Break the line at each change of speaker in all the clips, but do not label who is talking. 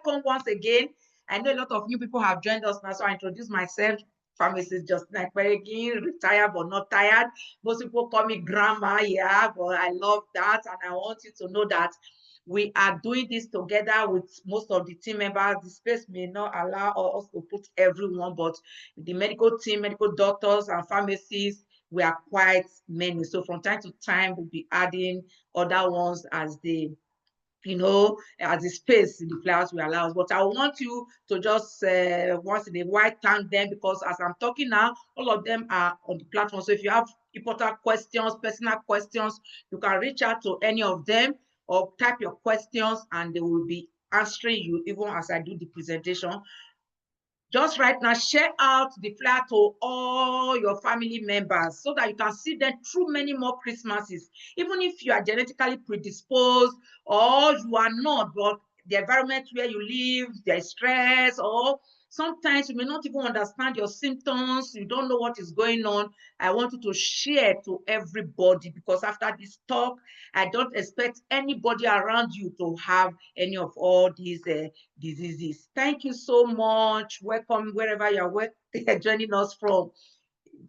welcome once again. I know a lot of new people have joined us now, so I introduce myself. Pharmacist Justina Ekperigin, retired but not tired. Most people call me grandma, yeah, but I love that, and I want you to know that we are doing this together with most of the team members. The space may not allow us to put everyone, but the medical team, medical doctors and pharmacists, we are quite many. So from time to time, we'll be adding other ones as they, as the space in the class will allow us. But I want you to just once in a while thank them, because as I'm talking now, all of them are on the platform. So if you have important questions, personal questions, you can reach out to any of them or type your questions and they will be answering you even as I do the presentation. Just right now, share out the flyer to all your family members so that you can see them through many more Christmases. Even if you are genetically predisposed or you are not, but the environment where you live, there's stress, or sometimes you may not even understand your symptoms, you don't know what is going on. I want you to share to everybody, because after this talk, I don't expect anybody around you to have any of all these diseases. Thank you so much. Welcome wherever you're joining us from.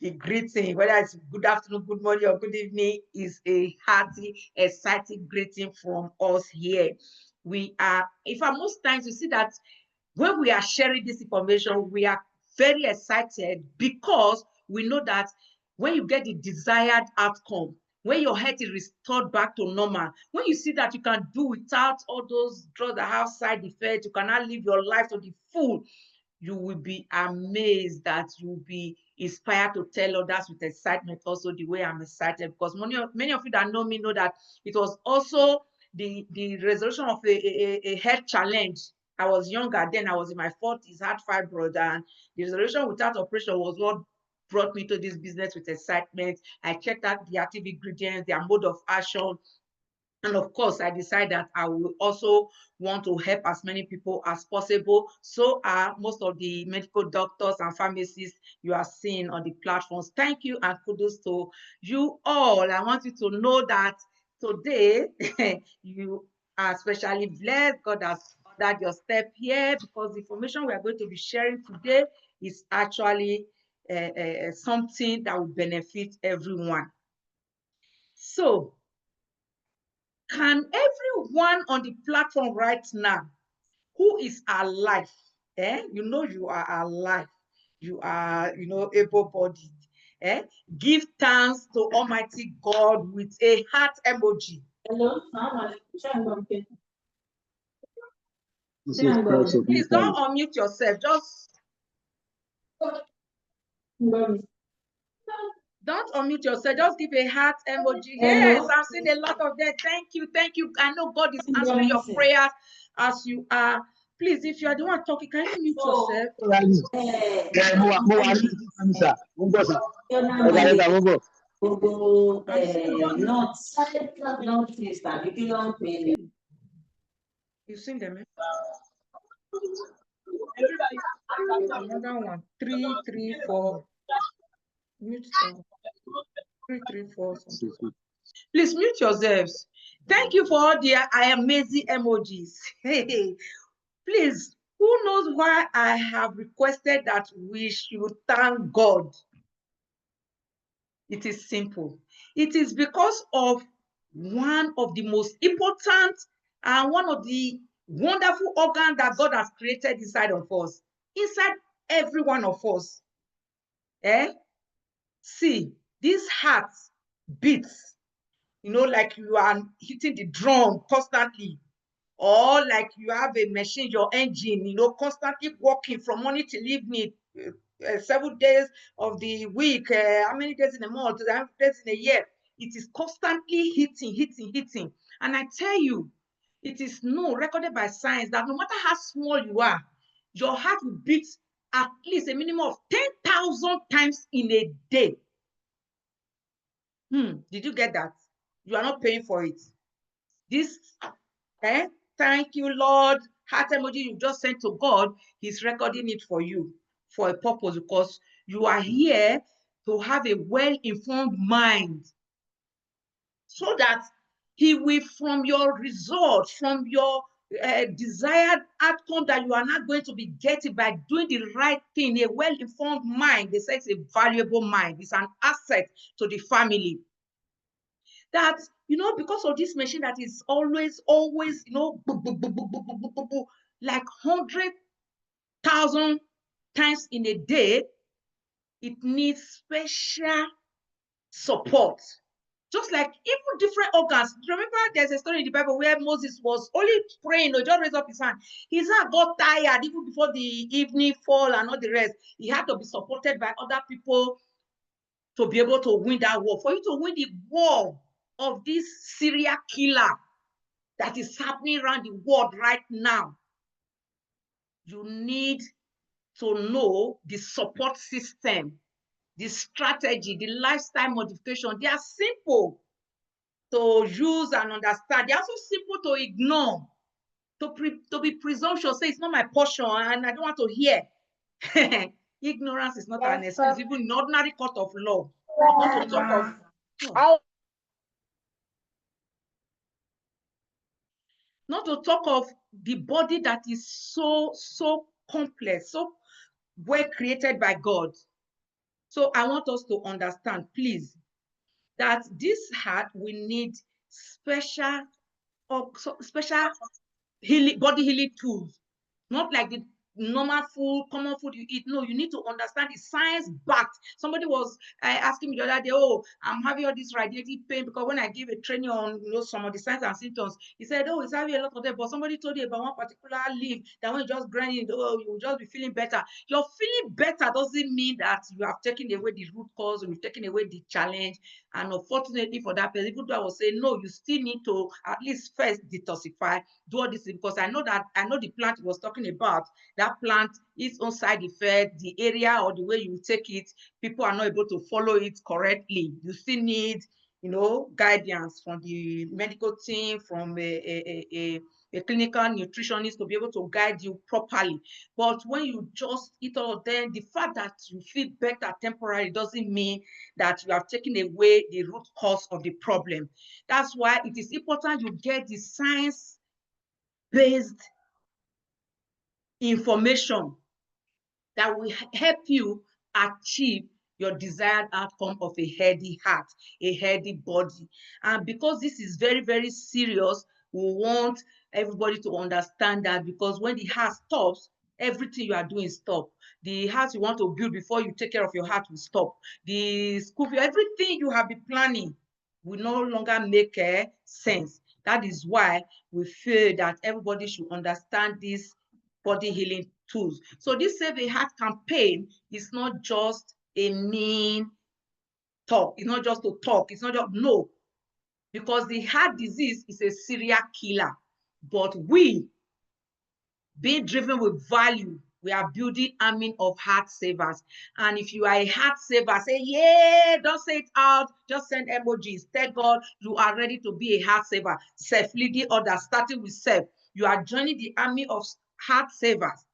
The greeting, whether it's good afternoon, good morning, or good evening, is a hearty, exciting greeting from us here. We are, in fact, most times you see that when we are sharing this information, we are very excited because we know that when you get the desired outcome, when your health is restored back to normal, when you see that you can do without all those drugs that have side effects, you cannot live your life to the full, you will be amazed that you'll be inspired to tell others with excitement also the way I'm excited, because many of you that know me know that it was also the resolution of a health challenge. I was younger then, I was in my 40s, had fibroid, and the resolution without operation was what brought me to this business with excitement. I checked out the active ingredients, their mode of action, and of course, I decided that I will also want to help as many people as possible. So are most of the medical doctors and pharmacists you are seeing on the platforms. Thank you and kudos to you all. I want you to know that today you are especially blessed. God has ordered your step here, because the information we are going to be sharing today is actually something that will benefit everyone. So, can everyone on the platform right now who is alive, you know you are alive, you are, able-bodied, give thanks to Almighty God with a heart emoji?
Hello?
Please don't unmute yourself. Just don't unmute yourself. Just give a heart emoji. Yes, I'm seeing a lot of them. Thank you. Thank you. I know God is answering your prayers as you are. Please, if you are the one talking, can you mute yourself? You've seen them, Another one. 3, 3, 4. Mute 3, 3, 4. Please mute yourselves. Thank you for all the amazing emojis. Hey, please, who knows why I have requested that we should thank God? It is simple. It is because of one of the most important and one of the wonderful organs that God has created inside of us, inside every one of us. See, this heart beats, like you are hitting the drum constantly, or like you have a machine, your engine, constantly working from morning till evening, 7 days of the week, how many days in a month, how many days in a year. It is constantly hitting. And I tell you, it is recorded by science that no matter how small you are, your heart will beat at least a minimum of 10,000 times in a day. Did you get that? You are not paying for it. This, thank you, Lord. Heart emoji you just sent to God, He's recording it for you for a purpose, because you are here to have a well-informed mind, so that He will, from your results, from your desired outcome that you are not going to be getting by doing the right thing. A well-informed mind, they say it's a valuable mind. It's an asset to the family. That, because of this machine that is always, like 100,000 times in a day, it needs special support. Just like even different organs. Remember, there's a story in the Bible where Moses was only praying, just raise up his hand. His hand got tired even before the evening fall and all the rest. He had to be supported by other people to be able to win that war. For you to win the war of this serial killer that is happening around the world right now, you need to know the support system, the strategy, the lifestyle modification. They are simple to use and understand. They're also simple to ignore, to be presumptuous, say it's not my portion and I don't want to hear. Ignorance is not an excuse, even in ordinary court of law. Not to talk of, not to talk of the body that is so complex, so well created by God. So I want us to understand, please, that this heart will need special healing, body healing tools, not like the normal food, common food you eat. No, you need to understand the science backed. Somebody was asking me the other day, oh, I'm having all this radiative pain because when I give a training on some of the signs and symptoms, he said, oh, it's having a lot of them, but somebody told you about one particular leaf that when you just grind it, oh, you will just be feeling better. Your feeling better doesn't mean that you have taken away the root cause or you've taken away the challenge. And unfortunately for that person, even though I was saying, no, you still need to at least first detoxify, do all this, because I know the plant he was talking about. That plant, its own side effect, the area or the way you take it, people are not able to follow it correctly. You still need, guidance from the medical team, from a clinical nutritionist to be able to guide you properly. But when you just eat all of them, the fact that you feel better temporarily doesn't mean that you have taken away the root cause of the problem. That's why it is important you get the science-based information that will help you achieve your desired outcome of a healthy heart, a healthy body. And because this is very, very serious, we want everybody to understand that, because when the heart stops, everything you are doing stops. The house you want to build before you take care of your heart will stop. The school, everything you have been planning will no longer make sense. That is why we feel that everybody should understand this body healing tools. So this Save a Heart campaign is not just a mean talk. It's not just to talk. It's not just, no. Because the heart disease is a serial killer. But we, being driven with value, we are building army of heart savers. And if you are a heart saver, say, yeah, don't say it out. Just send emojis. Tell God you are ready to be a heart saver. Self-leading others, starting with self. You are joining the army of heart savers.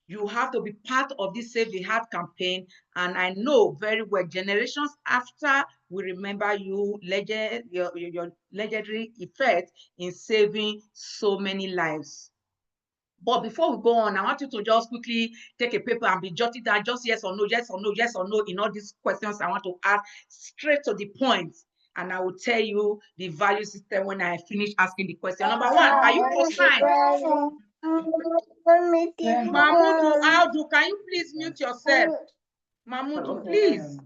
You have to be part of this Save the Heart campaign. And I know very well, generations after we remember you, your legendary effect in saving so many lives. But before we go on, I want you to just quickly take a paper and be jotting down just yes or no, yes or no, yes or no in all these questions I want to ask, straight to the point. And I will tell you the value system when I finish asking the question. Number one, are you co-signed? Mahmoud Audu, can you please mute yourself? Mahmoud, please.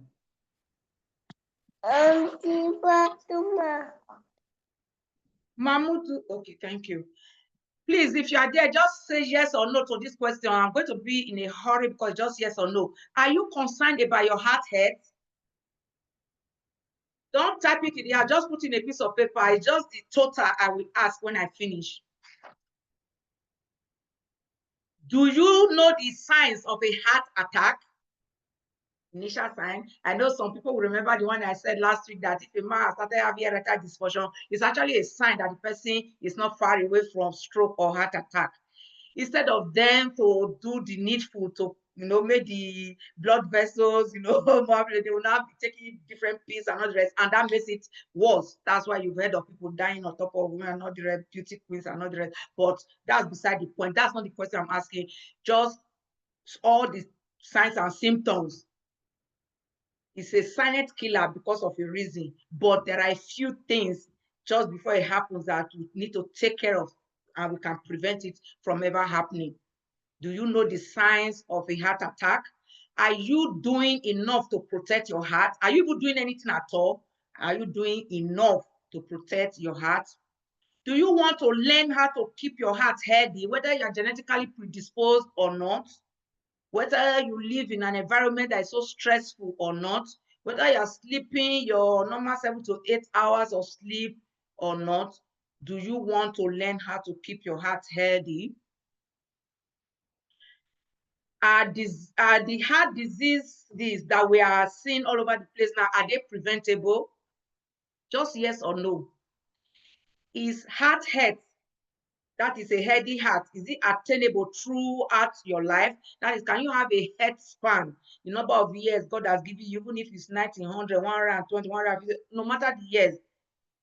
Mahmoud, okay, thank you. Please, if you are there, just say yes or no to this question. I'm going to be in a hurry because just yes or no. Are you concerned about your heart health? Don't type it in here. Just put in a piece of paper. It's just the total I will ask when I finish. Do you know the signs of a heart attack? Initial sign. I know some people will remember the one I said last week, that if a man has started having erectile dysfunction, it's actually a sign that the person is not far away from stroke or heart attack. Instead of them to do the needful to make the blood vessels, more, they will now be taking different pills and all the rest, and that makes it worse. That's why you've heard of people dying on top of women and all the rest, beauty queens and all the rest. But that's beside the point. That's not the question I'm asking. Just all the signs and symptoms. It's a silent killer because of a reason, but there are a few things just before it happens that we need to take care of, and we can prevent it from ever happening. Do you know the signs of a heart attack? Are you doing enough to protect your heart? Are you even doing anything at all? Are you doing enough to protect your heart? Do you want to learn how to keep your heart healthy, whether you're genetically predisposed or not? Whether you live in an environment that is so stressful or not, whether you're sleeping your normal 7 to 8 hours of sleep or not, do you want to learn how to keep your heart healthy? Are the heart diseases that we are seeing all over the place now, are they preventable? Just yes or no. Is heart health, that is a healthy heart, is it attainable throughout your life? That is, can you have a health span, the number of years God has given you, even if it's 1900, 120, 150, no matter the years,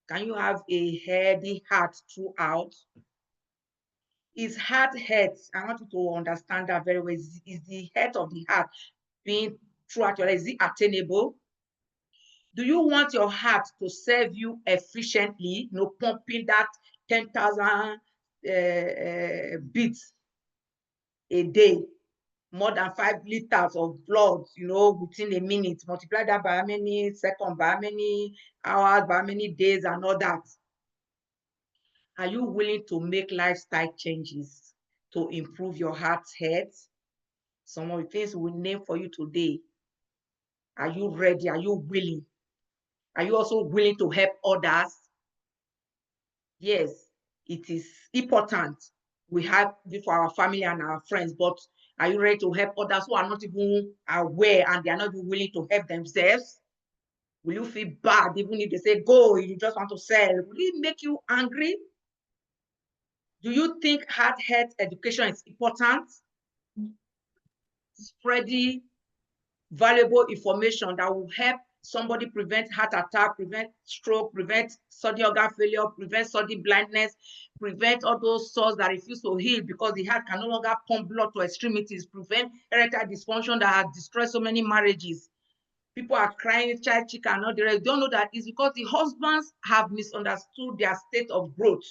can you have a healthy heart throughout? Is heart health, I want you to understand that very well, is the health of the heart being throughout your life, is it attainable? Do you want your heart to serve you efficiently, pumping that 10,000 beats a day, more than 5 liters of blood, within a minute? Multiply that by how many seconds, by how many hours, by how many days, and all that. Are you willing to make lifestyle changes to improve your heart's health? Some of the things we name for you today. Are you ready? Are you willing? Are you also willing to help others? Yes, it is important we have it for our family and our friends, but are you ready to help others who are not even aware and they are not even willing to help themselves? Will you feel bad even if they say, go, you just want to sell? Will it make you angry? Do you think heart health education is important? Spreading valuable information that will help somebody prevent heart attack, prevent stroke, prevent sudden organ failure, prevent sudden blindness, prevent all those sores that refuse to heal because the heart can no longer pump blood to extremities, prevent erectile dysfunction that has destroyed so many marriages. People are crying child chicken and all the rest. Don't know that it's because the husbands have misunderstood their state of growth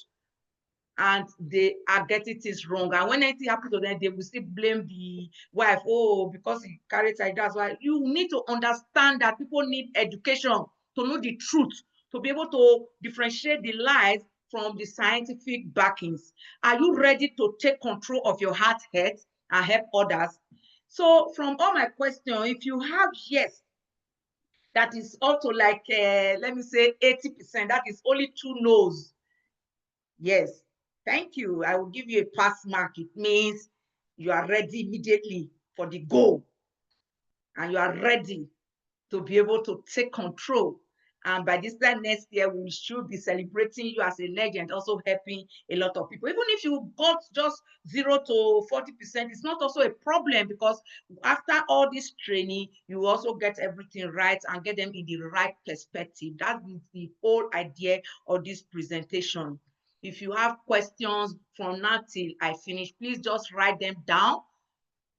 and they are getting things wrong. And when anything happens to them, they will still blame the wife. Oh, because he carried child, that's why. You need to understand that people need education to know the truth, to be able to differentiate the lies from the scientific backings. Are you ready to take control of your heart health and help others? So from all my questions, if you have yes, that is also like, let me say 80%, that is only 2 no's. Yes, thank you. I will give you a pass mark. It means you are ready immediately for the goal and you are ready to be able to take control. And by this time next year, we should be celebrating you as a legend, also helping a lot of people. Even if you got just 0 to 40%, it's not also a problem, because after all this training, you also get everything right and get them in the right perspective. That's the whole idea of this presentation. If you have questions from now till I finish, please just write them down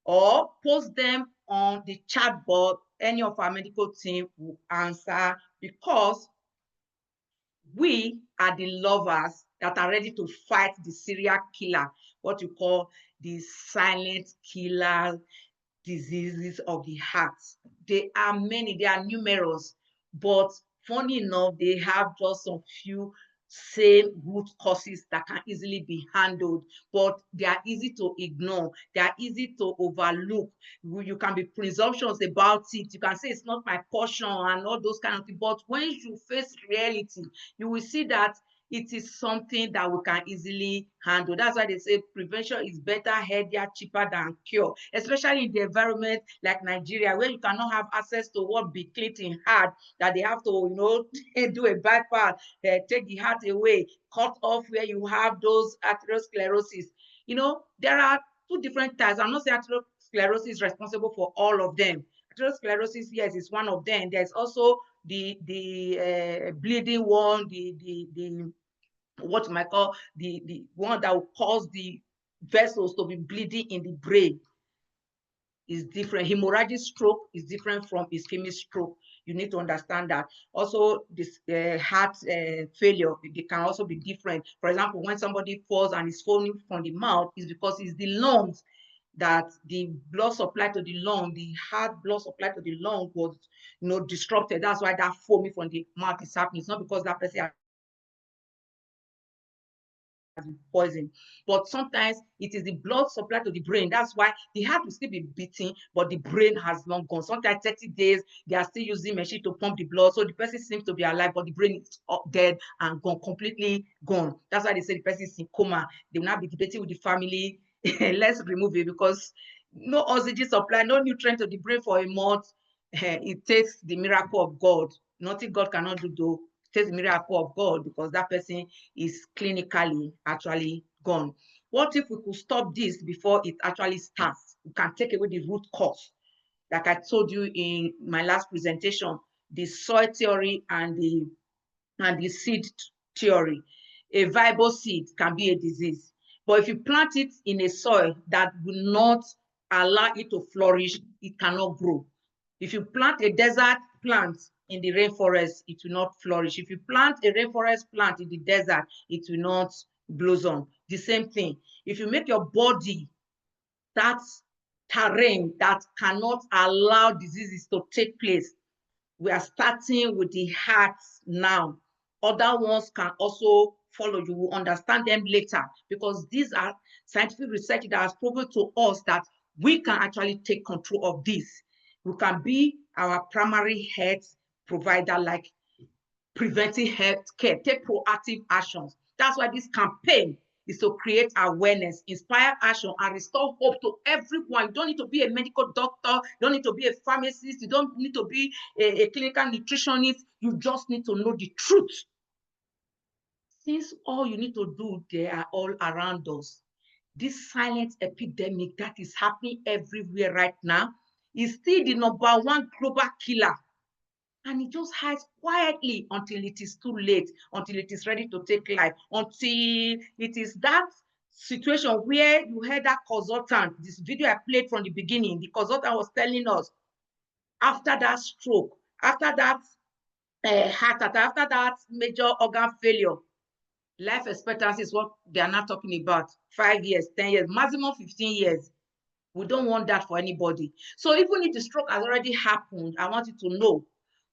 or post them on the chat board. Any of our medical team will answer, because we are the lovers that are ready to fight the serial killer, what you call the silent killer diseases of the heart. They are many, they are numerous, but funny enough, they have just some few same root causes that can easily be handled, but they are easy to ignore, they are easy to overlook. You can be presumptuous about it, you can say it's not my portion and all those kind of things, but when you face reality, you will see that it is something that we can easily handle. That's why they say prevention is better, healthier, cheaper than cure, especially in the environment like Nigeria, where you cannot have access to what Bill Clinton had, that they have to, do a bypass, take the heart away, cut off where you have those atherosclerosis. There are 2 different types. I'm not saying sclerosis is responsible for all of them. Atherosclerosis, yes, is one of them. There's also the bleeding one, the what you might call the one that will cause the vessels to be bleeding in the brain is different. Hemorrhagic stroke is different from ischemic stroke. You need to understand that. Also, this heart failure, they can also be different. For example, when somebody falls and is foaming from the mouth, is because it's the lungs that the blood supply to the lung, the heart blood supply to the lung was, disrupted. That's why that foaming from the mouth is happening. It's not because that person has poison, but sometimes it is the blood supply to the brain. That's why the heart will still be beating, but the brain has long gone. Sometimes 30 days, they are still using machine to pump the blood, so the person seems to be alive, but the brain is dead and gone, completely gone. That's why they say the person is in coma. They will not be debating with the family. Let's remove it, because no oxygen supply, no nutrient to the brain for a month. It takes the miracle of God. Nothing God cannot do, though. It takes the miracle of God, because that person is clinically actually gone. What if we could stop this before it actually starts? We can take away the root cause. Like I told you in my last presentation, the soil theory and the seed theory. A viable seed can be a disease. But if you plant it in a soil that will not allow it to flourish, it cannot grow. If you plant a desert plant in the rainforest, it will not flourish. If you plant a rainforest plant in the desert, it will not blossom. The same thing. If you make your body that terrain that cannot allow diseases to take place, we are starting with the heart now. Other ones can also follow. You will understand them later, because these are scientific research that has proven to us that we can actually take control of this. We can be our primary health provider, like preventive health care, take proactive actions. That's why this campaign is to create awareness, inspire action, and restore hope to everyone. You don't need to be a medical doctor, you don't need to be a pharmacist, you don't need to be a clinical nutritionist. You just need to know the truth. Since all you need to do, they are all around us. This silent epidemic that is happening everywhere right now is still the #1 global killer. And it just hides quietly until it is too late, until it is ready to take life, until it is that situation where you heard that consultant, this video I played from the beginning, the consultant was telling us, after that stroke, after that heart attack, after that major organ failure, life expectancy is what they are not talking about. 5 years, 10 years, maximum 15 years. We don't want that for anybody. So even if the stroke has already happened, I want you to know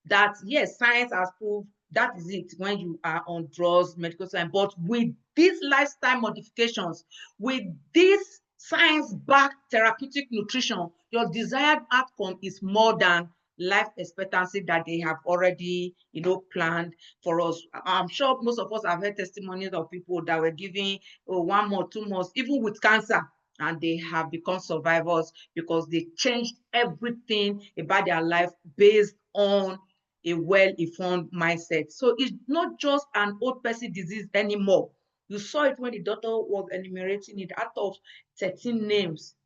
that yes, science has proved that is it when you are on drugs, medical science. But with these lifestyle modifications, with this science-backed therapeutic nutrition, your desired outcome is more than life expectancy that they have already, planned for us. I'm sure most of us have heard testimonies of people that were giving 1 month, 2 months, even with cancer, and they have become survivors because they changed everything about their life based on a well-informed mindset. So it's not just an old person disease anymore. You saw it when the doctor was enumerating it. Out of 13 names,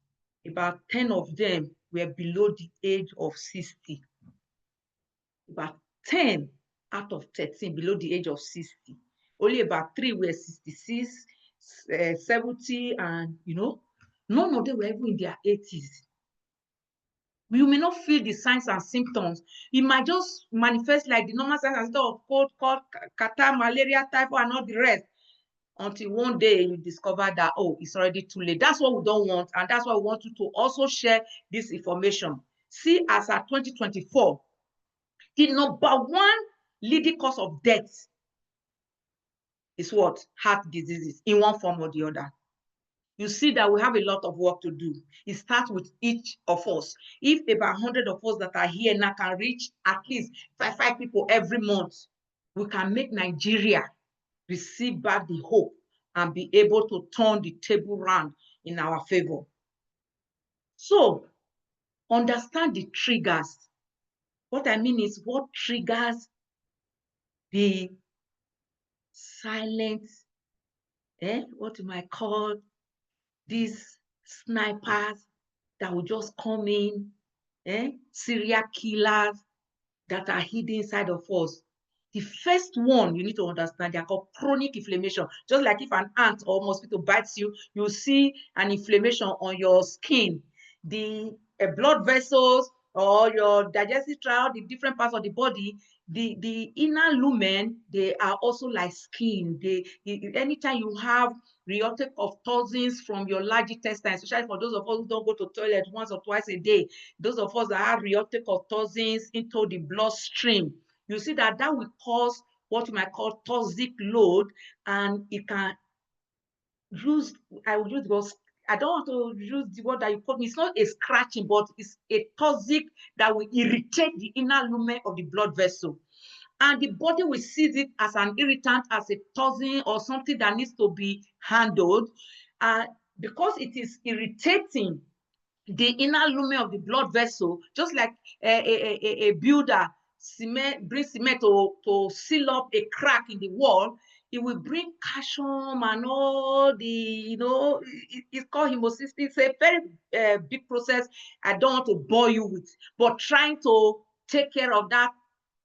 about 10 of them were below the age of 60. About 10 out of 13 below the age of 60. Only about 3 were 66, 70, and none of them were even in their 80s. You may not feel the signs and symptoms. It might just manifest like the normal signs and symptoms of cold, catarrh, malaria, typhoid, and all the rest, until one day you discover that, oh, it's already too late. That's what we don't want, and that's why we want you to also share this information. See, as at 2024, the #1 leading cause of death is what? Heart diseases in one form or the other. You see that we have a lot of work to do. It starts with each of us. If about 100 of us that are here now can reach at least five people every month, we can make Nigeria receive back the hope and be able to turn the table round in our favor. So, understand the triggers. What I mean is, what triggers the silent, what you might call these snipers that will just come in, serial killers that are hidden inside of us. The first one you need to understand, they are called chronic inflammation. Just like if an ant or mosquito bites you, you see an inflammation on your skin. The blood vessels or your digestive tract, the different parts of the body, the inner lumen, they are also like skin. Anytime you have reuptake of toxins from your large intestine, especially for those of us who don't go to toilet once or twice a day, those of us that have reuptake of toxins into the bloodstream, you see that will cause what you might call toxic load, and it can use, I will use the, I don't want to use the word that you quote me. It's not a scratching, but it's a toxic that will irritate the inner lumen of the blood vessel. And the body will see it as an irritant, as a toxin or something that needs to be handled. Because it is irritating the inner lumen of the blood vessel, just like a builder brings cement to seal up a crack in the wall, it will bring calcium and all the, it's called hemostasis. It's a very big process I don't want to bore you with, but trying to take care of that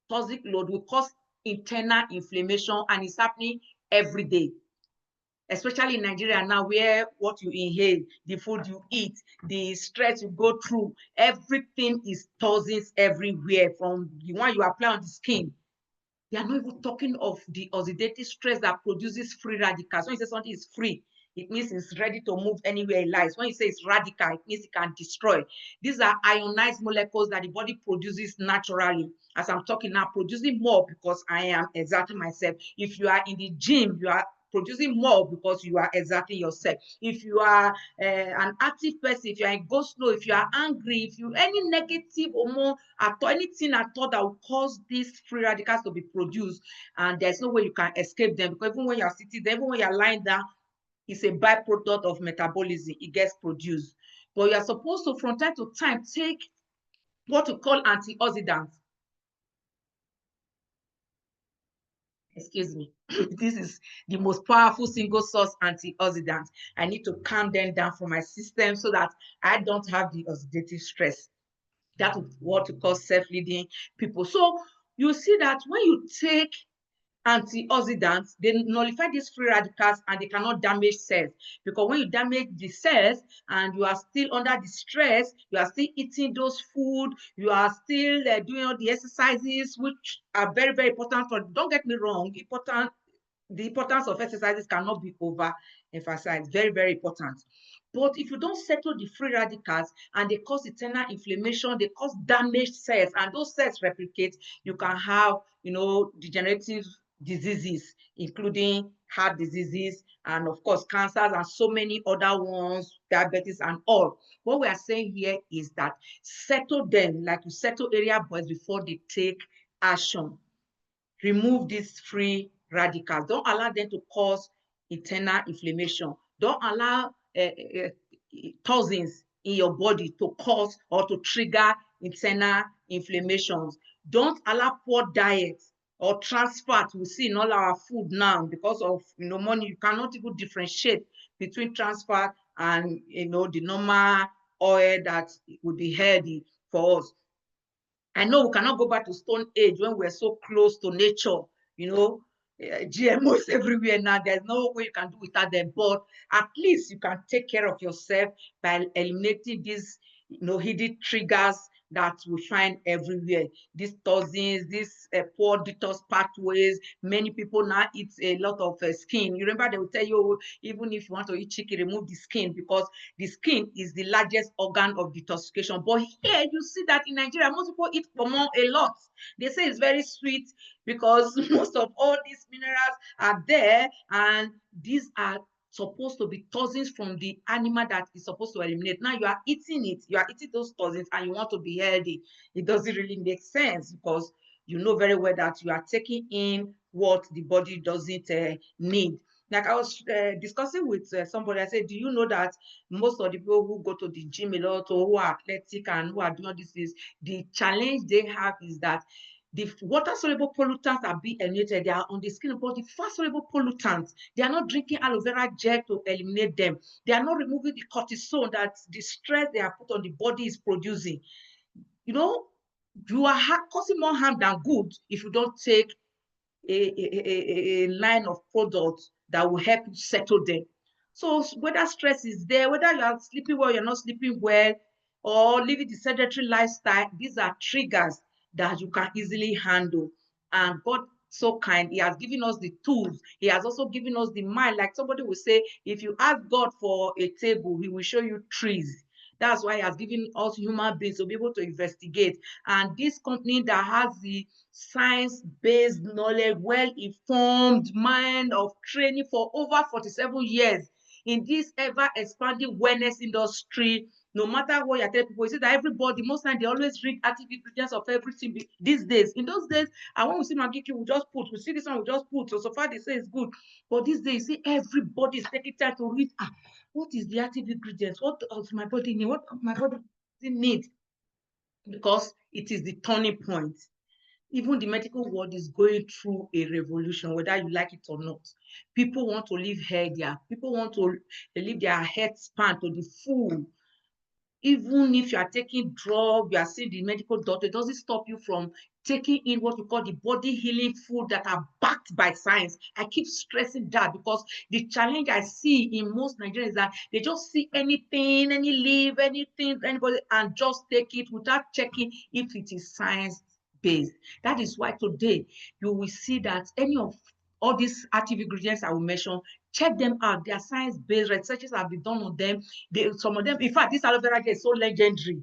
toxic load will cause internal inflammation, and it's happening every day, especially in Nigeria now, where what you inhale, the food you eat, the stress you go through, everything is toxins everywhere, from the one you apply on the skin. They are not even talking of the oxidative stress that produces free radicals. When you say something is free, it means it's ready to move anywhere it likes. When you say it's radical, it means it can destroy. These are ionized molecules that the body produces naturally. As I'm talking now, producing more because I am exerting myself. If you are in the gym, you are producing more because you are exerting yourself. If you are an active person, if you are in go slow, if you are angry, if you any negative hormone at all, anything at all that will cause these free radicals to be produced, and there's no way you can escape them, because even when you're sitting there, even when you're lying down, it's a byproduct of metabolism. It gets produced. But you are supposed to, from time to time, take what we call antioxidants. Excuse me. This is the most powerful single source antioxidant. I need to calm them down for my system so that I don't have the oxidative stress. That is what we call self-leading people. So you see that when you take antioxidants, they nullify these free radicals and they cannot damage cells. Because when you damage the cells and you are still under the stress, you are still eating those food, you are still doing all the exercises, which are very, very important. For, don't get me wrong, the importance of exercises cannot be overemphasized. Very, very important. But if you don't settle the free radicals and they cause internal inflammation, they cause damaged cells, and those cells replicate, you can have, degenerative diseases, including heart diseases, and of course, cancers, and so many other ones, diabetes and all. What we are saying here is that settle them like you settle area boys before they take action. Remove these free radicals. Don't allow them to cause internal inflammation. Don't allow toxins in your body to cause or to trigger internal inflammations. Don't allow poor diet or trans fat we see in all our food now because of money. You cannot even differentiate between trans fat and the normal oil that would be healthy for us. I know we cannot go back to Stone Age when we're so close to nature, GMOs everywhere now. There's no way you can do without them, but at least you can take care of yourself by eliminating these, hidden triggers that we find everywhere. These toxins, these poor detox pathways. Many people now eat a lot of skin. You remember they will tell you, even if you want to eat chicken, remove the skin, because the skin is the largest organ of detoxification. But here you see that in Nigeria, most people eat pomo a lot. They say it's very sweet because most of all these minerals are there, and these are supposed to be toxins from the animal that is supposed to eliminate. Now you are eating it, you are eating those toxins, and you want to be healthy. It doesn't really make sense, because you know very well that you are taking in what the body doesn't need. Like I was discussing with somebody, I said, do you know that most of the people who go to the gym a lot, or who are athletic and who are doing all this, the challenge they have is that The water-soluble pollutants are being eliminated. They are on the skin, but the fat-soluble pollutants, they are not drinking aloe vera gel to eliminate them. They are not removing the cortisone that the stress they are put on the body is producing. You know, you are causing more harm than good if you don't take a line of products that will help you settle them. So whether stress is there, whether you are sleeping well, you're not sleeping well, or living the sedentary lifestyle, these are triggers that you can easily handle. And God so kind, he has given us the tools. He has also given us the mind. Like somebody will say, if you ask God for a table, he will show you trees. That's why he has given us human beings to be able to investigate. And this company that has the science-based knowledge, well-informed mind of training for over 47 years in this ever-expanding wellness industry. No matter what you tell people, you see that everybody, most times they always read active ingredients of everything these days. In those days, and when we see Maggi Cube, we just put, we see this one, we just put. So far they say it's good. But these days, you see everybody is taking time to read, what is the active ingredients? What does my body need? What my body need? Because it is the turning point. Even the medical world is going through a revolution, whether you like it or not. People want to live healthier. People want to live their health span to the full. Even if you are taking drugs, you are seeing the medical doctor, it doesn't stop you from taking in what we call the body healing food that are backed by science. I keep stressing that because the challenge I see in most Nigerians is that they just see anything, any leaf, anything, anybody, and just take it without checking if it is science-based. That is why today you will see that any of all these active ingredients I will mention, check them out. They are science-based. Researches have been done on them. Some of them, in fact, this aloe vera gel is so legendary.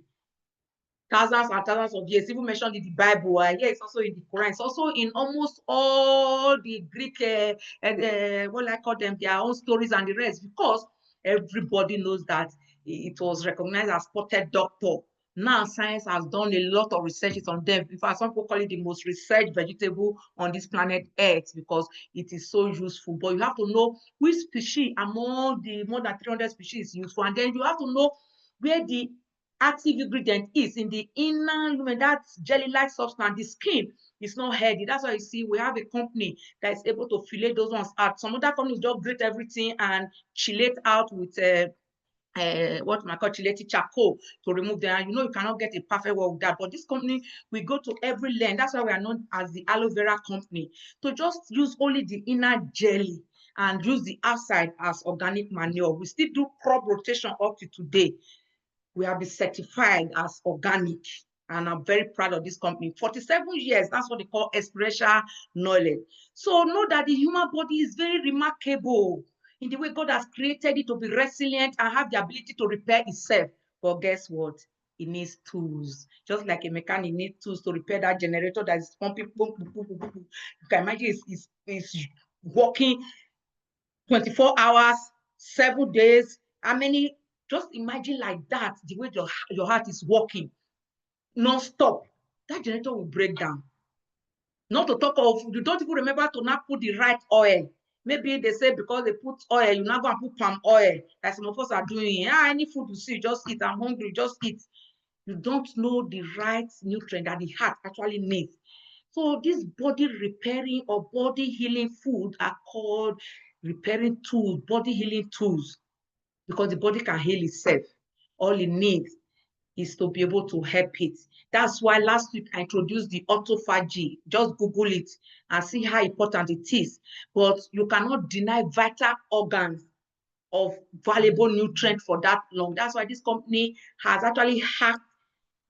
Thousands and thousands of years, even mentioned in the Bible. Yeah, it's also in the Quran. It's also in almost all the Greek, what I call them, their own stories and the rest, because everybody knows that it was recognized as spotted doctor. Now science has done a lot of researches on them. In fact, some people call it the most researched vegetable on this planet Earth because it is so useful. But you have to know which species among the more than 300 species is useful, and then you have to know where the active ingredient is in the inner human, that jelly-like substance, the skin is not healthy. That's why you see we have a company that is able to fillet those ones out. Some other companies just grate everything and chillate out with what I call chelated charcoal to remove them. And you know you cannot get a perfect one with that. But this company, we go to every length. That's why we are known as the aloe vera company. To just use only the inner jelly and use the outside as organic manure. We still do crop rotation up to today. We have been certified as organic, and I'm very proud of this company. 47 years, that's what they call experiential knowledge. So know that the human body is very remarkable in the way God has created it to be resilient and have the ability to repair itself. But guess what? It needs tools. Just like a mechanic needs tools to repair that generator that is pumping. Boom, boom, boom, boom, boom. You can imagine it's working 24 hours, 7 days. How many? Just imagine like that, the way your heart is working non-stop. That generator will break down. Not to talk of, you don't even remember to not put the right oil. Maybe they say because they put oil, you now go and put palm oil, like some of us are doing. Any food you see, just eat. I'm hungry, just eat. You don't know the right nutrient that the heart actually needs. So this body repairing or body healing food are called repairing tools, body healing tools, because the body can heal itself. All it needs is to be able to help it. That's why last week I introduced the autophagy. Just Google it and see how important it is. But you cannot deny vital organs of valuable nutrient for that long. That's why this company has actually hacked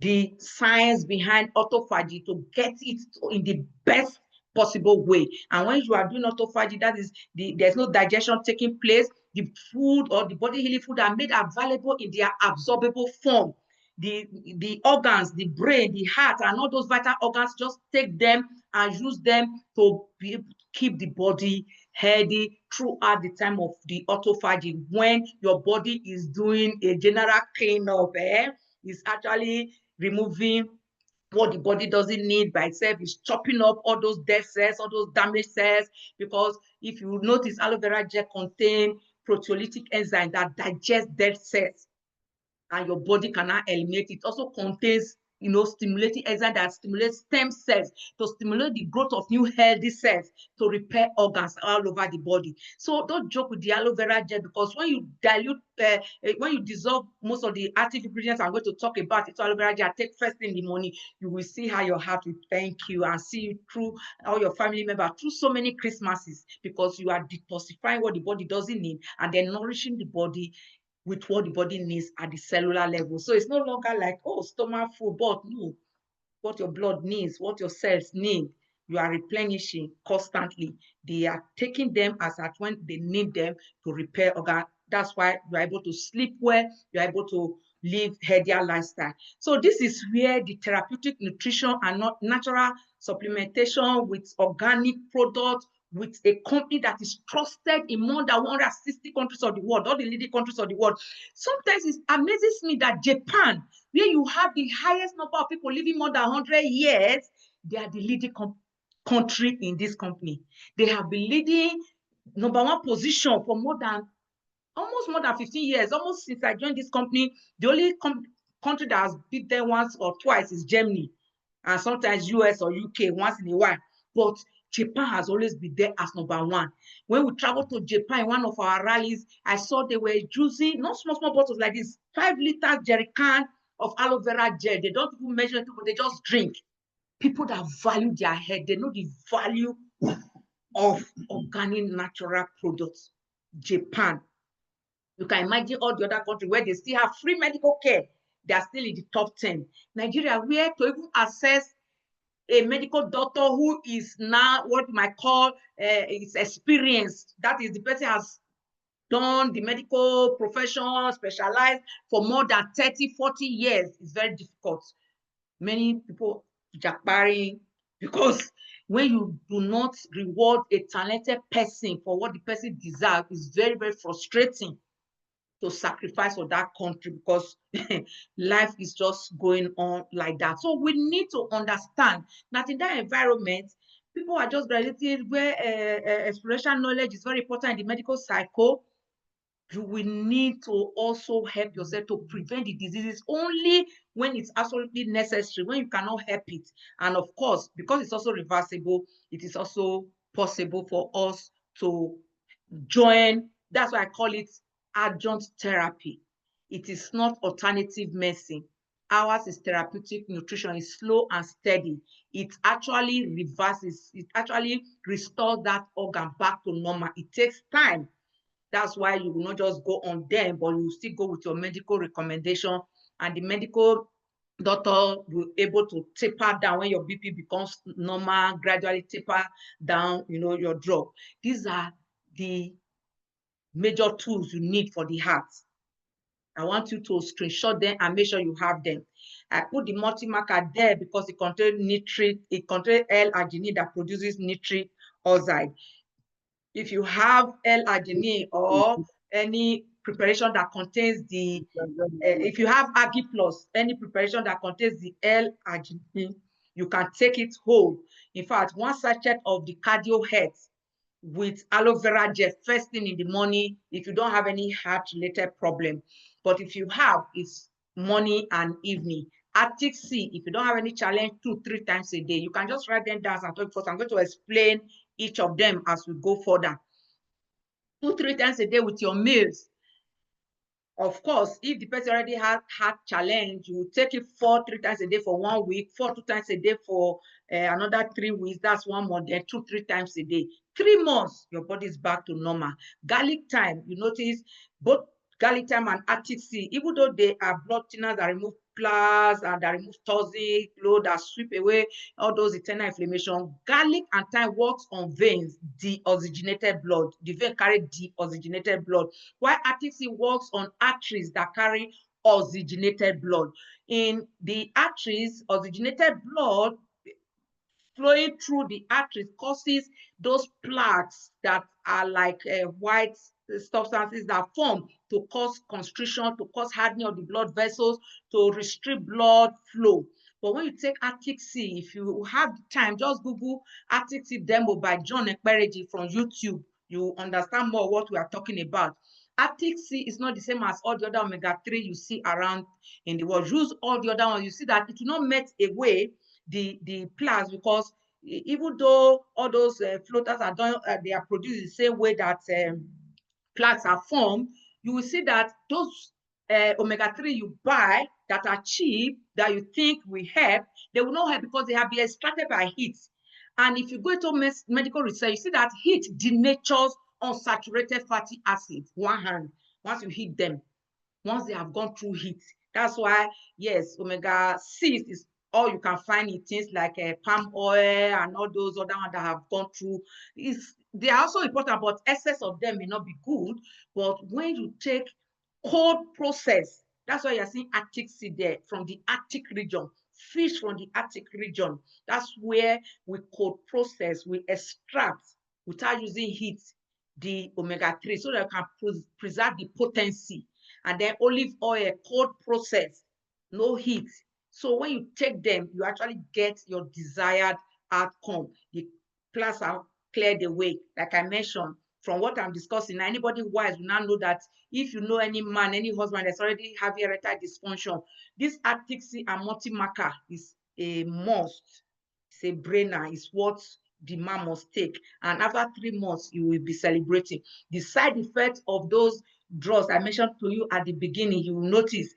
the science behind autophagy to get it in the best possible way. And when you are doing autophagy, that is there's no digestion taking place. The food or the body healing food are made available in their absorbable form. The organs, the brain, the heart, and all those vital organs, just take them and use them to be able to keep the body healthy throughout the time of the autophagy. When your body is doing a general cleanup, it's actually removing what the body doesn't need by itself. Is chopping up all those dead cells, all those damaged cells. Because if you notice, aloe vera gel contains proteolytic enzyme that digest dead cells, and your body cannot eliminate it. Also contains stimulating enzyme that stimulates stem cells to stimulate the growth of new healthy cells to repair organs all over the body. So don't joke with the aloe vera gel, because when you dilute, when you dissolve most of the active ingredients I'm going to talk about into aloe vera gel, take first thing in the morning, you will see how your heart will thank you and see you through all your family members through so many Christmases, because you are detoxifying what the body doesn't need and then nourishing the body with what the body needs at the cellular level. So it's no longer like, oh, stomach full, but no, what your blood needs, what your cells need, you are replenishing constantly. They are taking them as at when they need them to repair organ. That's why you're able to sleep well, you're able to live healthier lifestyle. So this is where the therapeutic nutrition and not natural supplementation with organic products, with a company that is trusted in more than 160 countries of the world, all the leading countries of the world. Sometimes it amazes me that Japan, where you have the highest number of people living more than 100 years, they are the leading country in this company. They have been leading #1 position for almost more than 15 years, almost since I joined this company. The only country that has beat them once or twice is Germany, and sometimes US or UK once in a while. But Japan has always been there as #1. When we traveled to Japan in one of our rallies, I saw they were using not small bottles like this, 5-liter jerry can of aloe vera gel. They don't even measure it, but they just drink. People that value their health, they know the value of organic natural products. Japan. You can imagine all the other countries where they still have free medical care. They are still in the top 10. Nigeria, where to even access a medical doctor who is now what you might call is experienced. That is, the person has done the medical profession, specialized for more than 30, 40 years. It's very difficult. Many people jackbarring, because when you do not reward a talented person for what the person deserves, it's very, very frustrating to sacrifice for that country, because life is just going on like that. So we need to understand that in that environment, people are just graduated where exploration knowledge is very important in the medical cycle. You will need to also help yourself to prevent the diseases only when it's absolutely necessary, when you cannot help it. And of course, because it's also reversible, it is also possible for us to join. That's why I call it adjunct therapy. It is not alternative medicine. Ours is therapeutic nutrition. It's slow and steady. It actually reverses, it actually restores that organ back to normal. It takes time. That's why you will not just go on them, but you will still go with your medical recommendation, and the medical doctor will be able to taper down when your BP becomes normal, gradually taper down, your drug. These are the major tools you need for the heart. I want you to screenshot them and make sure you have them. I put the multi-marker there because it contains nitrate, it contains L-arginine that produces nitric oxide. If you have L-arginine or any preparation that contains the, if you have Agi Plus, any preparation that contains the L-arginine, you can take it whole. In fact, 1 sachet of the Cardio Health with aloe vera gel first thing in the morning if you don't have any heart-related problem. But if you have, it's morning and evening. Arctic Sea, if you don't have any challenge, 2-3 times a day. You can just write them down and talk first. I'm going to explain each of them as we go further. 2-3 times a day with your meals. Of course, if the person already has heart challenge, you will take it 3 times a day for 1 week, 2 times a day for another 3 weeks. That's 1 month, then 2-3 times a day. 3 months, your body is back to normal. Garlic thyme, you notice both garlic thyme and Arctic Sea, even though they are blood thinners that remove plaques and that remove toxic load, that sweep away all those internal inflammation. Garlic and thyme works on veins, deoxygenated blood. The vein carry deoxygenated blood, while Arctic Sea works on arteries that carry oxygenated blood. In the arteries, oxygenated blood flowing through the arteries causes those plaques that are like white substances that form to cause constriction, to cause hardening of the blood vessels, to restrict blood flow. But when you take Arctic Sea, if you have time, just Google Arctic Sea demo by John Ekpereji from YouTube. You understand more what we are talking about. Arctic sea is not the same as all the other omega-3 you see around in the world. Use all the other ones. You see that it will not melt away the plaques, because even though all those floaters are done, they are produced the same way that plaques are formed, you will see that those omega-3 you buy that are cheap, that you think will help, they will not help because they have been extracted by heat. And if you go into medical research, you see that heat denatures unsaturated fatty acids, one hand, once you heat them, once they have gone through heat. That's why, yes, omega-6 is all you can find in things like palm oil and all those other ones that have gone through. They are also important, but excess of them may not be good. But when you take cold process, that's why you're seeing Arctic sea there, from the Arctic region, fish from the Arctic region. That's where we cold process, we extract without using heat the omega-3, so that it can preserve the potency. And then olive oil, cold process, no heat. So when you take them, you actually get your desired outcome. The plants are cleared away. Like I mentioned, from what I'm discussing, anybody wise will now know that if you know any man, any husband that's already having erectile dysfunction, this Arctic sea and multi-marker is a must. It's a brainer. It's what the man must take. And after 3 months, you will be celebrating. The side effects of those drugs I mentioned to you at the beginning, you will notice,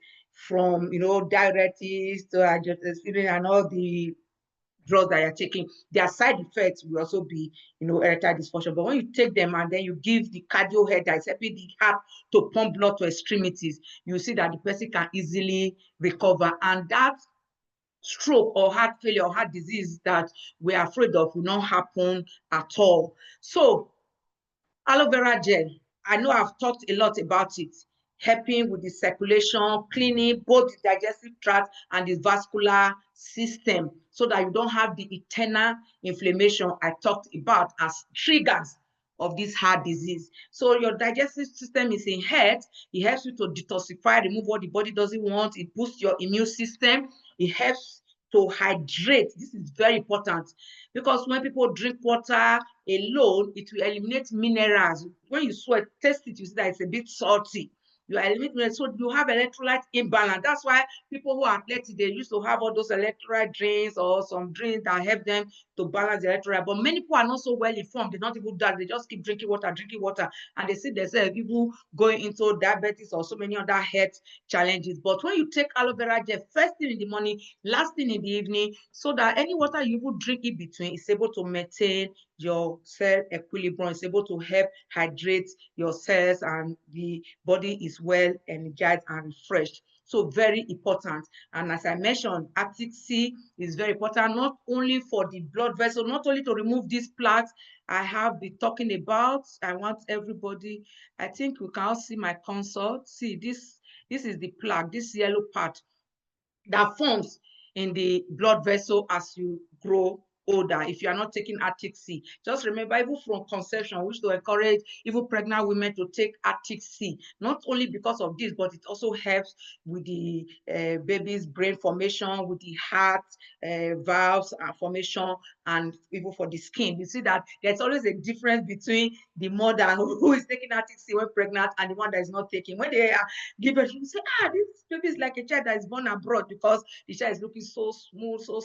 from diuretics to angiotensin and all the drugs that you're taking, their side effects will also be, erectile dysfunction. But when you take them and then you give the cardio head that is helping the heart to pump blood to extremities, you see that the person can easily recover. And that stroke or heart failure or heart disease that we're afraid of will not happen at all. So aloe vera gel, I know I've talked a lot about it, helping with the circulation, cleaning both the digestive tract and the vascular system, so that you don't have the internal inflammation I talked about as triggers of this heart disease. So your digestive system is in health. It helps you to detoxify, remove what the body doesn't want. It boosts your immune system. It helps to hydrate. This is very important, because when people drink water alone, it will eliminate minerals. When you sweat, taste it, you see that it's a bit salty. You eliminate, so you have electrolyte imbalance. That's why people who are athletic, they used to have all those electrolyte drinks or some drinks that help them to balance the electrolyte. But many people are not so well informed. They don't even do that. They just keep drinking water, and they see themselves people going into diabetes or so many other health challenges. But when you take aloe vera gel first thing in the morning, last thing in the evening, so that any water you will drink in between is able to maintain your cell equilibrium, is able to help hydrate your cells, and the body is well energized and refreshed. So very important. And as I mentioned, Arctic sea is very important, not only for the blood vessel, not only to remove these plaques I have been talking about. I want everybody, I think we can all see my consult. See, this is the plaque, this yellow part that forms in the blood vessel as you grow older. If you are not taking Arctic sea, just remember, even from conception, we wish to encourage even pregnant women to take Arctic sea, not only because of this, but it also helps with the baby's brain formation, with the heart valves formation, and even for the skin. You see that there's always a difference between the mother who is taking Arctic sea when pregnant and the one that is not taking. When they are given, you say, this baby is like a child that is born abroad, because the child is looking so smooth, so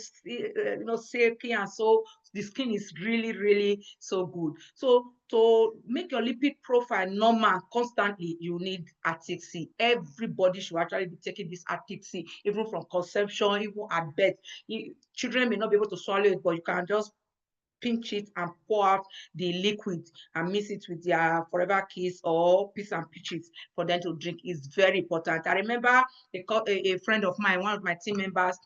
silky, and so the skin is really, really so good. So to make your lipid profile normal constantly, you need Arctic sea. Everybody should actually be taking this Arctic sea, even from conception, even at birth. Children may not be able to swallow it, but you can just pinch it and pour out the liquid and mix it with their Forever Kiss or Peace and Peaches for them to drink. Is very important. I remember a friend of mine, one of my team members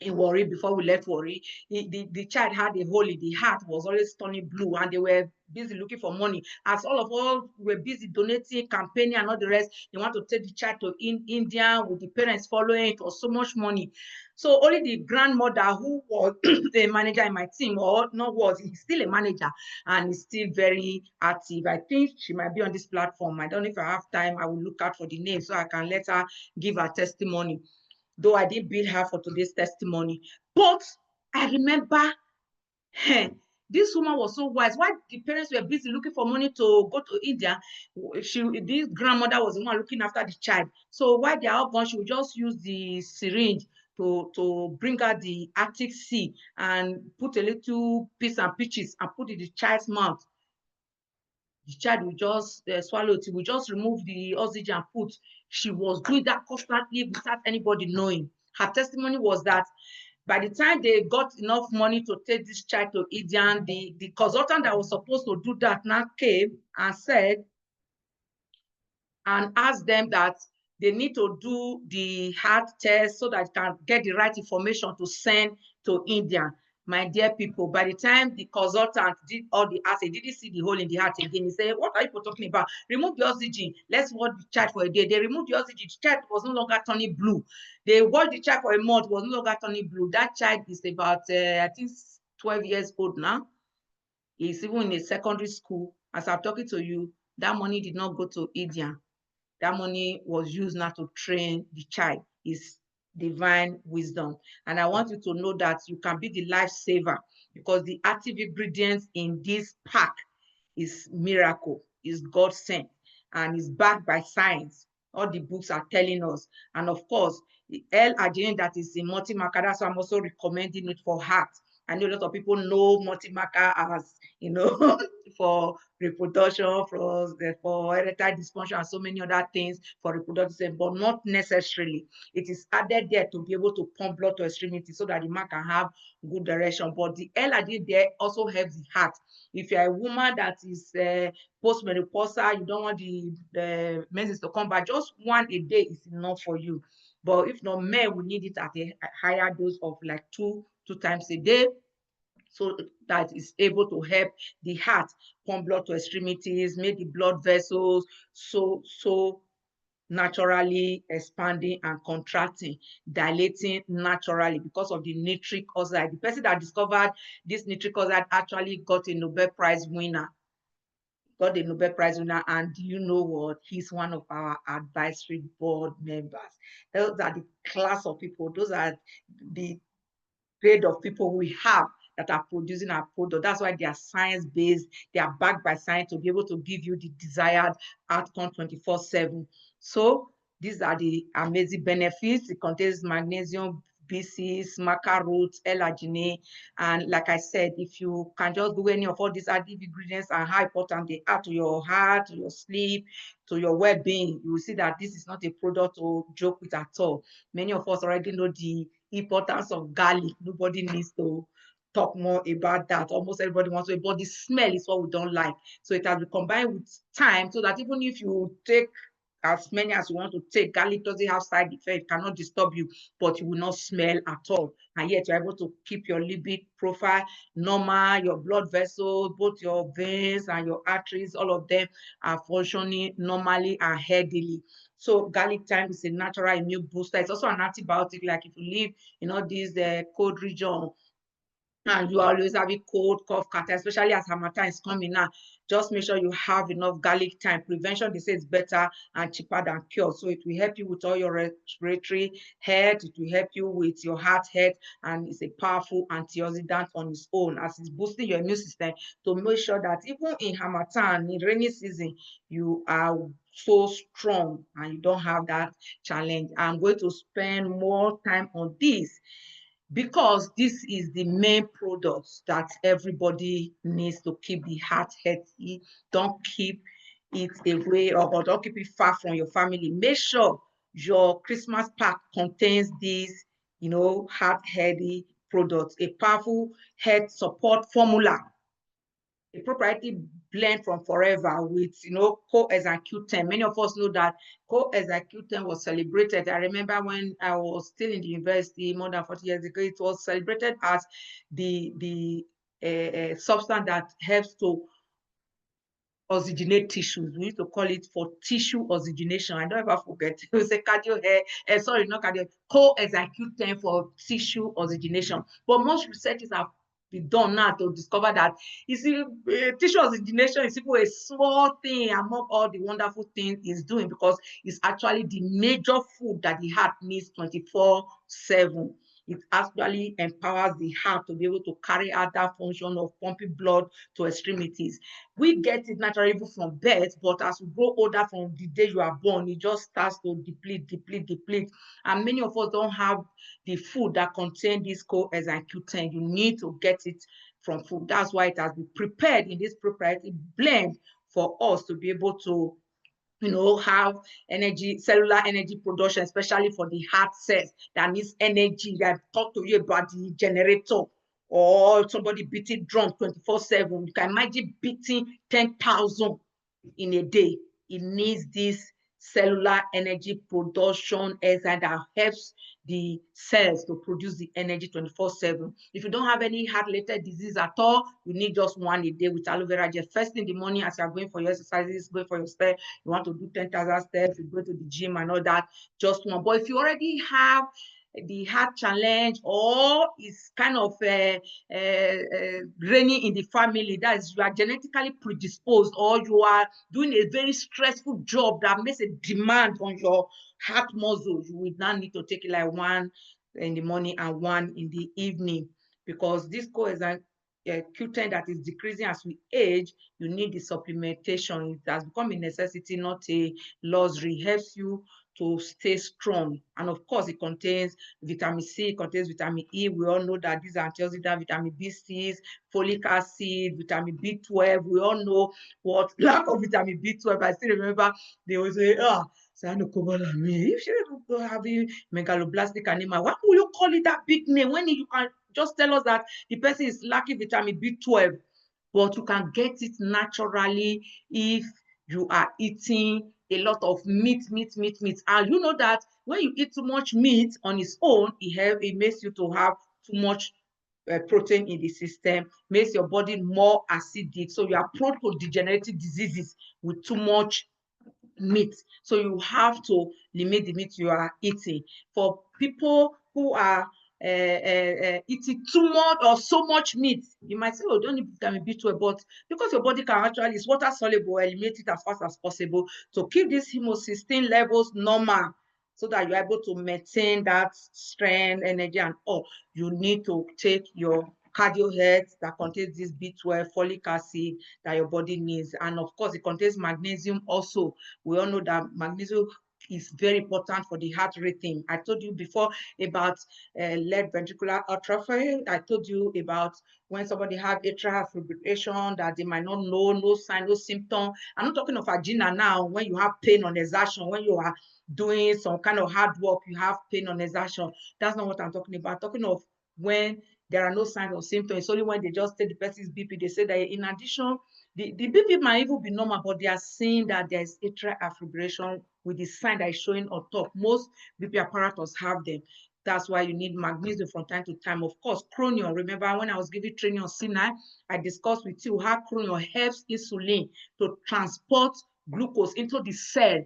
in Warri, before we left Warri, the child had a hole in the heart, was always turning blue, and they were busy looking for money. As all of us were busy donating, campaigning, and all the rest, they want to take the child to India with the parents following. It was so much money. So only the grandmother, who was a manager in my team, or not was, he's still a manager and is still very active. I think she might be on this platform. I don't know if I have time. I will look out for the name so I can let her give her testimony, though I didn't bid her for today's testimony. But I remember This woman was so wise. While the parents were busy looking for money to go to India, this grandmother was the one looking after the child. So while they are all gone, she would just use the syringe to bring out the Arctic Sea and put a little piece and peaches and put it in the child's mouth. The child will just swallow it. We just remove the oxygen and put. She was doing that constantly without anybody knowing. Her testimony was that by the time they got enough money to take this child to India, the consultant that was supposed to do that now came and said, and asked them that they need to do the heart test so that they can get the right information to send to India. My dear people, by the time the consultant did all the assay, didn't see the hole in the heart again. He said, what are you talking about? Remove the oxygen. Let's watch the child for a day. They removed the oxygen. The child was no longer turning blue. They watched the child for a month, was no longer turning blue. That child is about, I think, 12 years old now. He's even in a secondary school. As I'm talking to you, that money did not go to India. That money was used now to train the child. Is divine wisdom. And I want you to know that you can be the lifesaver because the active ingredients in this pack is miracle, is God sent, and is backed by science. All the books are telling us. And of course, the L-arginine that is in multi-marker, that's why I'm also recommending it for heart. I know a lot of people know multi-marker as, for reproduction, for erectile dysfunction, and so many other things for reproduction, but not necessarily. It is added there to be able to pump blood to extremity so that the man can have good direction. But the L-arginine there also helps the heart. If you're a woman that is postmenopausal, you don't want the menses to come back, just one a day is enough for you. But if not, men will need it at a higher dose of like two times a day, so that is able to help the heart pump blood to extremities, make the blood vessels so naturally expanding and contracting, dilating naturally because of the nitric oxide. The person that discovered this nitric oxide actually got a Nobel Prize winner. And you know what? He's one of our advisory board members. Those are the class of people. Those are the grade of people we have that are producing our product. That's why they are science-based. They are backed by science to be able to give you the desired outcome 24/7. So these are the amazing benefits. It contains magnesium, B6, maca roots, L-arginine. And like I said, if you can just do any of all these active ingredients and how important they are to your heart, to your sleep, to your well-being, you will see that this is not a product to joke with at all. Many of us already know the importance of garlic. Nobody needs to talk more about that. Almost everybody wants to, but the smell is what we don't like. So it has been combined with time so that even if you take as many as you want to take, garlic doesn't have side effects, it cannot disturb you, but you will not smell at all. And yet you're able to keep your lipid profile normal, your blood vessels, both your veins and your arteries, all of them are functioning normally and healthily. So garlic thyme is a natural immune booster. It's also an antibiotic. Like if you live in all these cold region and you are always having cold, cough, catarrh, especially as harmattan is coming now, just make sure you have enough garlic thyme. Prevention, they say, is better and cheaper than cure. So it will help you with all your respiratory health. It will help you with your heart health, and it's a powerful antioxidant on its own as it's boosting your immune system to make sure that even in harmattan, in rainy season, you are so strong and you don't have that challenge. I'm going to spend more time on this because this is the main product that everybody needs to keep the heart healthy. Don't keep it away or don't keep it far from your family. Make sure your Christmas pack contains these, heart healthy products, a powerful health support formula, a proprietary blend from Forever with, coenzyme Q10. Many of us know that coenzyme Q10 was celebrated. I remember when I was still in the university more than 40 years ago, it was celebrated as the substance that helps to oxygenate tissues. We used to call it for tissue oxygenation. I don't ever forget. We say cardio hair, sorry, not cardio, coenzyme Q10 for tissue oxygenation. But most researchers have been done now to discover that tissue oxygenation is even a small thing among all the wonderful things it's doing, because it's actually the major food that the heart needs 24/7. it actually empowers the heart to be able to carry out that function of pumping blood to extremities. We get it naturally from birth, but as we grow older, from the day you are born, it just starts to deplete. And many of us don't have the food that contain this coenzyme Q10. You need to get it from food. That's why it has been prepared in this proprietary blend for us to be able to have energy, cellular energy production, especially for the heart cells that needs energy. That talk to you about the generator or somebody beating drum 24/7. You can imagine beating 10,000 in a day. It needs this cellular energy production enzyme that helps the cells to produce the energy 24/7. If you don't have any heart-related disease at all, you need just one a day with aloe vera gel. First in the morning, as you're going for your exercises, going for your steps, you want to do 10,000 steps, you go to the gym and all that, just one. But if you already have the heart challenge, or it's kind of reigning in the family, that is, you are genetically predisposed, or you are doing a very stressful job that makes a demand on your heart muscle, you will now need to take it like one in the morning and one in the evening, because this coenzyme Q10 that is decreasing as we age, you need the supplementation. It has become a necessity, not a luxury. It helps you to stay strong. And of course, it contains vitamin C, it contains vitamin E. We all know that these are antioxidant, vitamin B6, folic acid, vitamin B12. We all know what lack of vitamin B12. I still remember they always say, if you having megaloblastic anemia, why will you call it that big name when you can just tell us that the person is lacking vitamin B12? But you can get it naturally if you are eating a lot of meat. And you know that when you eat too much meat on its own, it makes you to have too much protein in the system, makes your body more acidic. So you are prone to degenerative diseases with too much meat. So you have to limit the meat you are eating. For people who are eating too much or so much meat, you might say, oh, don't need vitamin B12, but because your body can actually, it's water soluble, eliminate it as fast as possible to keep these homocysteine levels normal, so that you're able to maintain that strength, energy, and all. You need to take your cardio heads that contains this B12, folic acid that your body needs. And of course, it contains magnesium also. We all know that magnesium is very important for the heart rhythm. I told you before about left ventricular atrophy. I told you about when somebody have atrial fibrillation that they might not know, no sign, no symptom. I'm not talking of angina now, when you have pain on exertion, when you are doing some kind of hard work, you have pain on exertion. That's not what I'm talking about. I'm talking of when there are no signs or symptoms. It's only when they just take the person's BP, they say that in addition, the BP might even be normal, but they are saying that there's atrial fibrillation with the sign that is showing on top. Most BP apparatus have them. That's why you need magnesium from time to time. Of course, chromium. Remember when I was giving training on C9, I discussed with you how chromium helps insulin to transport glucose into the cell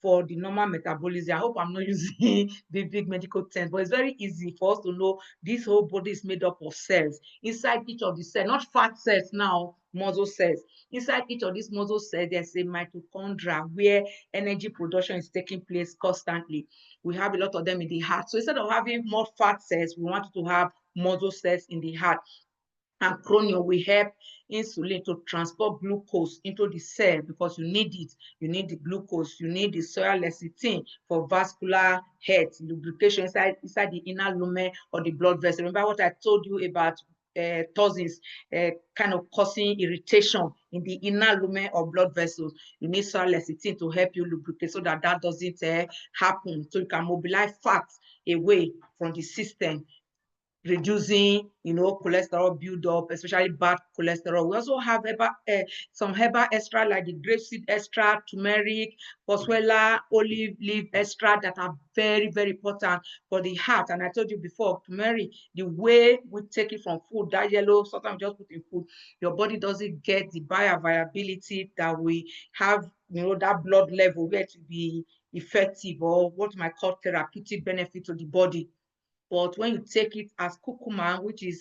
for the normal metabolism. I hope I'm not using big medical terms, but it's very easy for us to know this whole body is made up of cells. Inside each of the cells, not fat cells now, muscle cells. Inside each of these muscle cells, there's a mitochondria where energy production is taking place constantly. We have a lot of them in the heart. So instead of having more fat cells, we want to have muscle cells in the heart. And chromium will help insulin to transport glucose into the cell, because you need it. You need the glucose, you need the soy lecithin for vascular health, lubrication inside the inner lumen or the blood vessel. Remember what I told you about toxins kind of causing irritation in the inner lumen of blood vessels? You need soy lecithin to help you lubricate so that doesn't happen. So you can mobilize fats away from the system, reducing, cholesterol buildup, especially bad cholesterol. We also have some herbal extract like the grapeseed extract, turmeric, boswellia, olive leaf extract that are very, very important for the heart. And I told you before, turmeric, the way we take it from food, that yellow, sometimes just put in food, your body doesn't get the bioavailability that we have, that blood level where to be effective, or what you might call therapeutic benefit to the body. But when you take it as curcumin, which is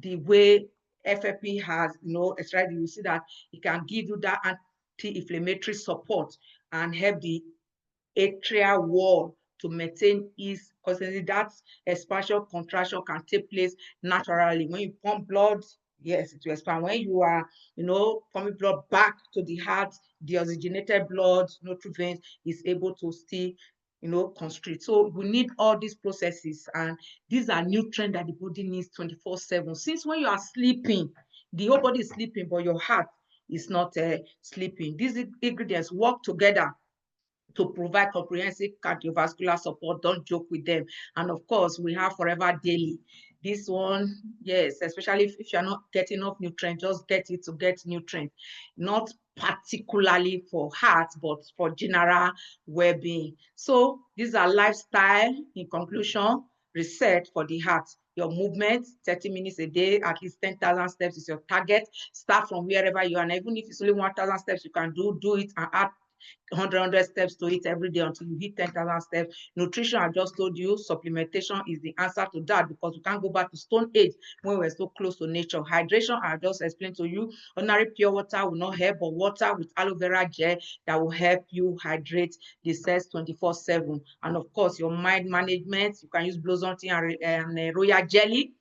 the way FFP has, extract, you see that it can give you that anti-inflammatory support and help the atrial wall to maintain its constantly, that expansion, contraction can take place naturally. When you pump blood, yes, it will expand. When you are, pumping blood back to the heart, the oxygenated blood, through veins, is able to still, constrict. So we need all these processes, and these are nutrients that the body needs 24/7. Since when you are sleeping, the whole body is sleeping, but your heart is not sleeping. These ingredients work together to provide comprehensive cardiovascular support. Don't joke with them. And of course, we have Forever Daily. This one, yes, especially if you're not getting enough nutrients, just get it to get nutrients. Not particularly for heart, but for general well-being. So these are lifestyle, in conclusion, reset for the heart. Your movement, 30 minutes a day, at least 10,000 steps is your target. Start from wherever you are. And even if it's only 1,000 steps, you can do it and add 100 steps to it every day until you hit 10,000 steps. Nutrition, I just told you, supplementation is the answer to that, because we can't go back to Stone Age when we're so close to nature. Hydration, I just explained to you, ordinary pure water will not help, but water with aloe vera gel that will help you hydrate the cells 24/7. And of course, your mind management, you can use Blossom tea and royal jelly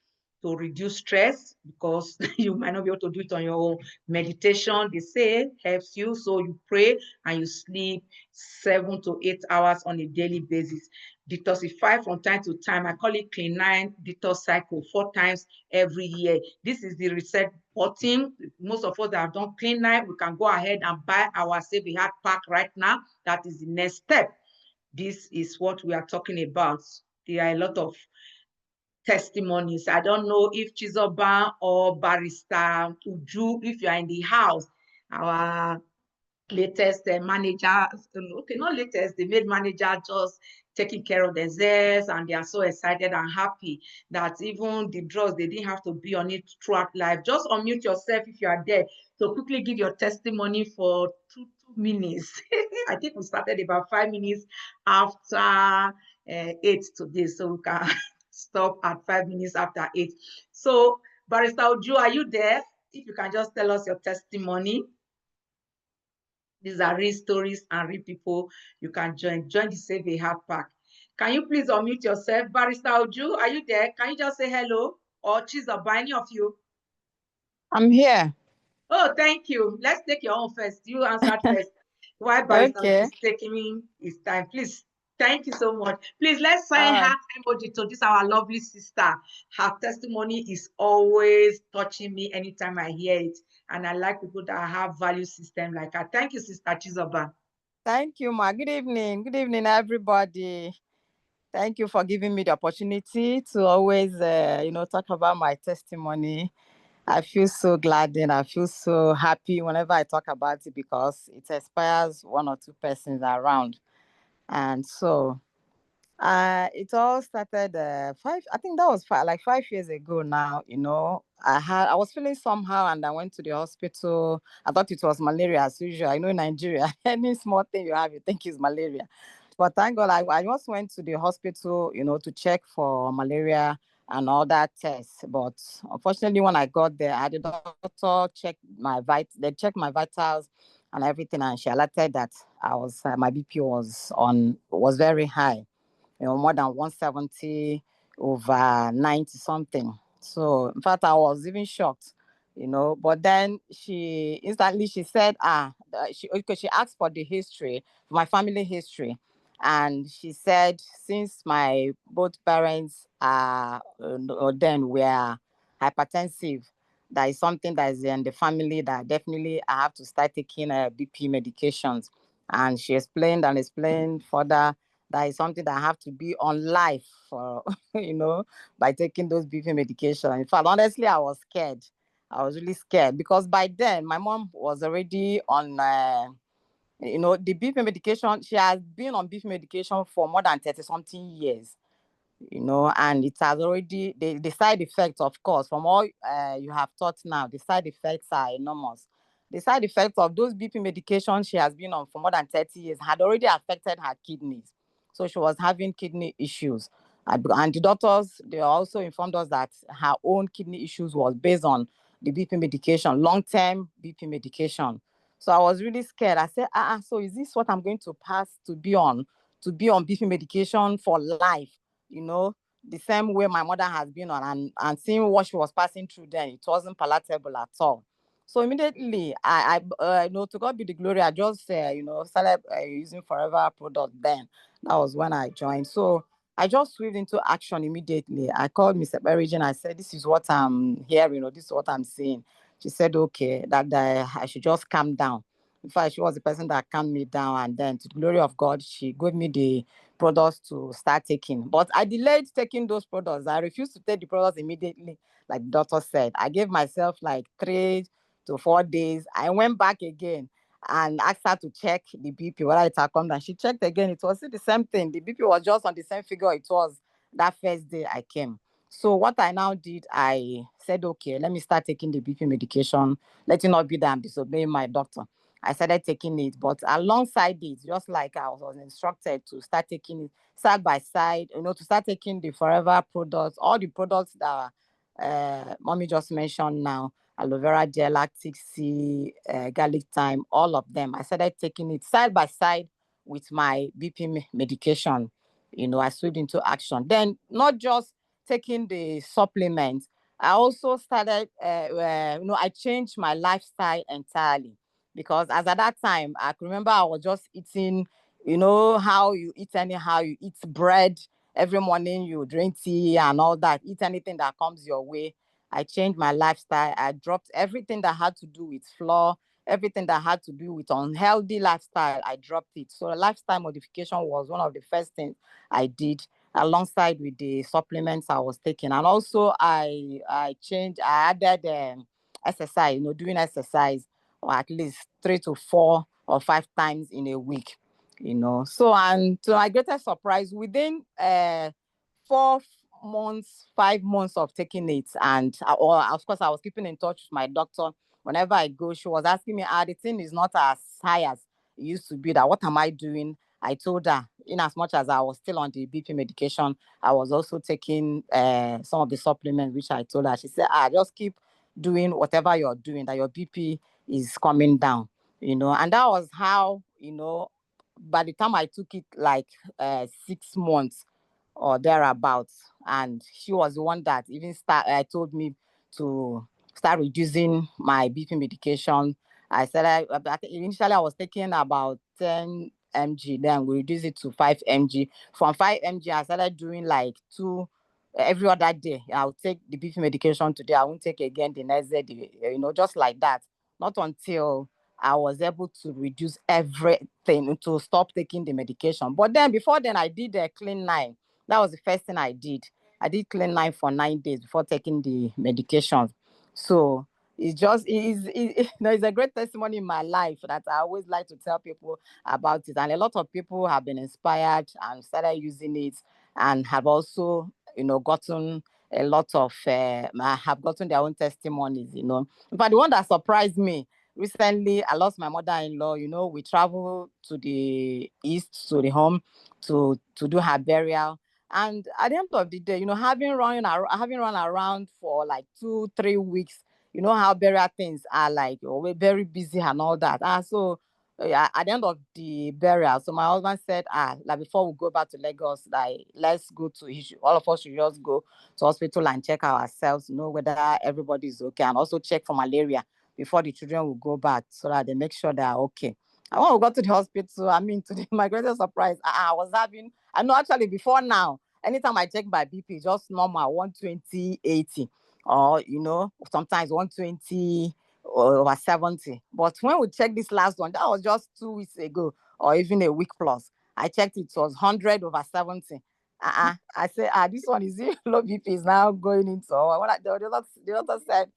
to reduce stress, because you might not be able to do it on your own. Meditation, they say, helps you. So you pray and you sleep 7 to 8 hours on a daily basis. Detoxify from time to time. I call it Clean 9 detox cycle, 4 times every year. This is the reset button. Most of us that have done Clean 9, we can go ahead and buy our Save a Heart pack right now. That is the next step. This is what we are talking about. There are a lot of testimonies. I don't know if Chizoba or Barrister Uju, if you are in the house, our latest manager, okay, not latest, the maid manager just taking care of themselves, and they are so excited and happy that even the drugs, they didn't have to be on it throughout life. Just unmute yourself if you are there. So quickly give your testimony for two minutes. I think we started about 5 minutes after 8 today, so we can stop at 5 minutes after 8. So Barrister Uju, are you there? If you can just tell us your testimony. These are real stories and real people. You can join the Save a Heart pack. Can you please unmute yourself? Barrister Uju, are you there? Can you just say hello? Or Chizoba, any of you?
I'm here.
Oh, thank you. Let's take your own first. You answered first. Why Barrister Uju is taking his time. Please, thank you so much. Please, let's send heart emoji to this, our lovely sister. Her testimony is always touching me anytime I hear it. And I like people that have value system like her. Thank you, Sister Chizoba.
Thank you, Ma. Good evening. Good evening, everybody. Thank you for giving me the opportunity to always, talk about my testimony. I feel so glad and I feel so happy whenever I talk about it, because it inspires one or two persons around. And so it all started I think that was 5 years ago now. I was feeling somehow and I went to the hospital. I thought it was malaria as usual. I know in Nigeria, any small thing you have, you think is malaria. But thank God, I just went to the hospital, to check for malaria and all that tests. But unfortunately, when I got there, I had the doctor they checked my vitals and everything, and she alerted that my BP was very high, more than 170 over 90 something. So in fact, I was even shocked, but then she said, she asked for the history, for my family history. And she said, since my both parents then were hypertensive, that is something that is in the family, that definitely I have to start taking BP medications. And she explained further that is something that I have to be on life for, by taking those BP medication. In fact, honestly, I was scared. I was really scared, because by then my mom was already on, the BP medication. She has been on BP medication for more than 30 something years. And it has already, the side effects, of course, from all you have taught now, the side effects are enormous. The side effects of those BP medications she has been on for more than 30 years had already affected her kidneys. So she was having kidney issues. And the doctors, they also informed us that her own kidney issues was based on the BP medication, long-term BP medication. So I was really scared. I said, so is this what I'm going to pass to be on BP medication for life? the same way my mother has been on, and seeing what she was passing through then, it wasn't palatable at all. So immediately, to God be the glory, I just, started using Forever product then. That was when I joined. So I just swift into action immediately. I called Mr. Berrigan. I said, this is what I'm hearing, this is what I'm seeing. She said, okay, that I should just calm down. In fact, she was the person that calmed me down. And then, to the glory of God, she gave me the products to start taking. But I delayed taking those products. I refused to take the products immediately, like the doctor said. I gave myself like 3 to 4 days. I went back again and asked her to check the BP, whether it had come down. She checked again. It was still the same thing. The BP was just on the same figure it was that first day I came. So what I now did, I said, okay, let me start taking the BP medication. Let it not be that I'm disobeying my doctor. I started taking it, but alongside it, just like I was instructed to start taking it side by side, to start taking the Forever products, all the products that mommy just mentioned now, aloe vera gel, lactic C, garlic thyme, all of them. I started taking it side by side with my BP medication. I switched into action. Then not just taking the supplements, I also started, I changed my lifestyle entirely, because as at that time, I can remember I was just eating, how you eat anyhow, you eat bread every morning, you drink tea and all that, eat anything that comes your way. I changed my lifestyle. I dropped everything that had to do with flour, everything that had to do with unhealthy lifestyle. I dropped it. So lifestyle modification was one of the first things I did, alongside with the supplements I was taking. And also I added exercise, doing exercise, or at least 3 to 4 or 5 times in a week. So, and to my greatest surprise, within 4 months, 5 months of taking it, and or of course I was keeping in touch with my doctor whenever I go. She was asking me, the thing is not as high as it used to be. That what am I doing? I told her, in as much as I was still on the BP medication, I was also taking some of the supplements, which I told her. She said, just keep doing whatever you're doing, that your BP is coming down, and that was how, by the time I took it, like 6 months or thereabouts, and she was the one that even told me to start reducing my BP medication. I said, initially I was taking about 10 mg, then we reduced it to 5 mg. From 5 mg, I started doing like 2 every other day. I'll take the BP medication today, I won't take again the next day, just like that. Not until I was able to reduce everything, to stop taking the medication. But then before then, I did a clean 9. That was the first thing I did. I did clean 9 for 9 days before taking the medication. So it's a great testimony in my life that I always like to tell people about it. And a lot of people have been inspired and started using it, and have also, gotten a lot of, have gotten their own testimonies, In fact, the one that surprised me, recently, I lost my mother-in-law. We traveled to the east, to the home, to do her burial. And at the end of the day, having run around for like 2-3 weeks, how burial things are like, we're very busy and all that. So at the end of the burial, so my husband said, like before we go back to Lagos, like let's go to, all of us should just go to hospital and check ourselves, whether everybody is okay, and also check for malaria before the children will go back, so that they make sure they are okay. And when we got to the hospital, my greatest surprise, I know actually before now, anytime I check my BP, just normal, 120/80, or, sometimes 120 over 70. But when we checked this last one, that was just 2 weeks ago, or even a week plus. I checked it was 100/70. I said, this one is low BP is now going into. The doctor said,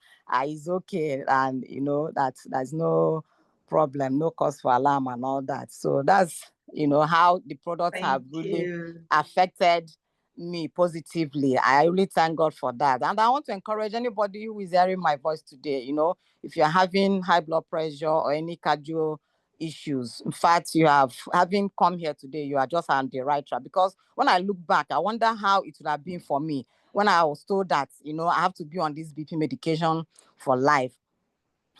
it's okay, and that there's no problem, no cause for alarm and all that. So that's how the products have really affected me positively. I really thank God for that. And I want to encourage anybody who is hearing my voice today, if you're having high blood pressure or any cardio issues, in fact, having come here today, you are just on the right track. Because when I look back, I wonder how it would have been for me when I was told that, I have to be on this BP medication for life.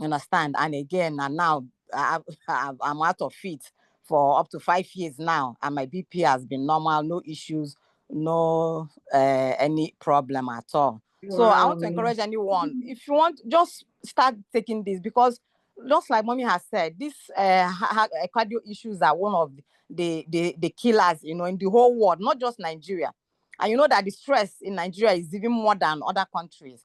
Understand? And again, and now I'm out of it for up to 5 years now, and my BP has been normal, no issues no any problem at all. So I want to encourage anyone, if you want, just start taking this, because just like mommy has said, these cardio issues are one of the killers, in the whole world, not just Nigeria. And you know that the stress in Nigeria is even more than other countries.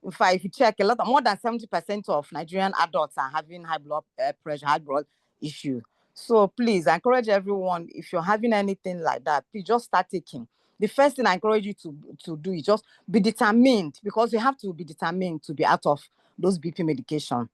In fact, if you check, more than 70% of Nigerian adults are having high blood pressure, high blood issue. So please, I encourage everyone, if you're having anything like that, please just start taking. The first thing I encourage you to do is just be determined, because you have to be determined to be out of those BP medication.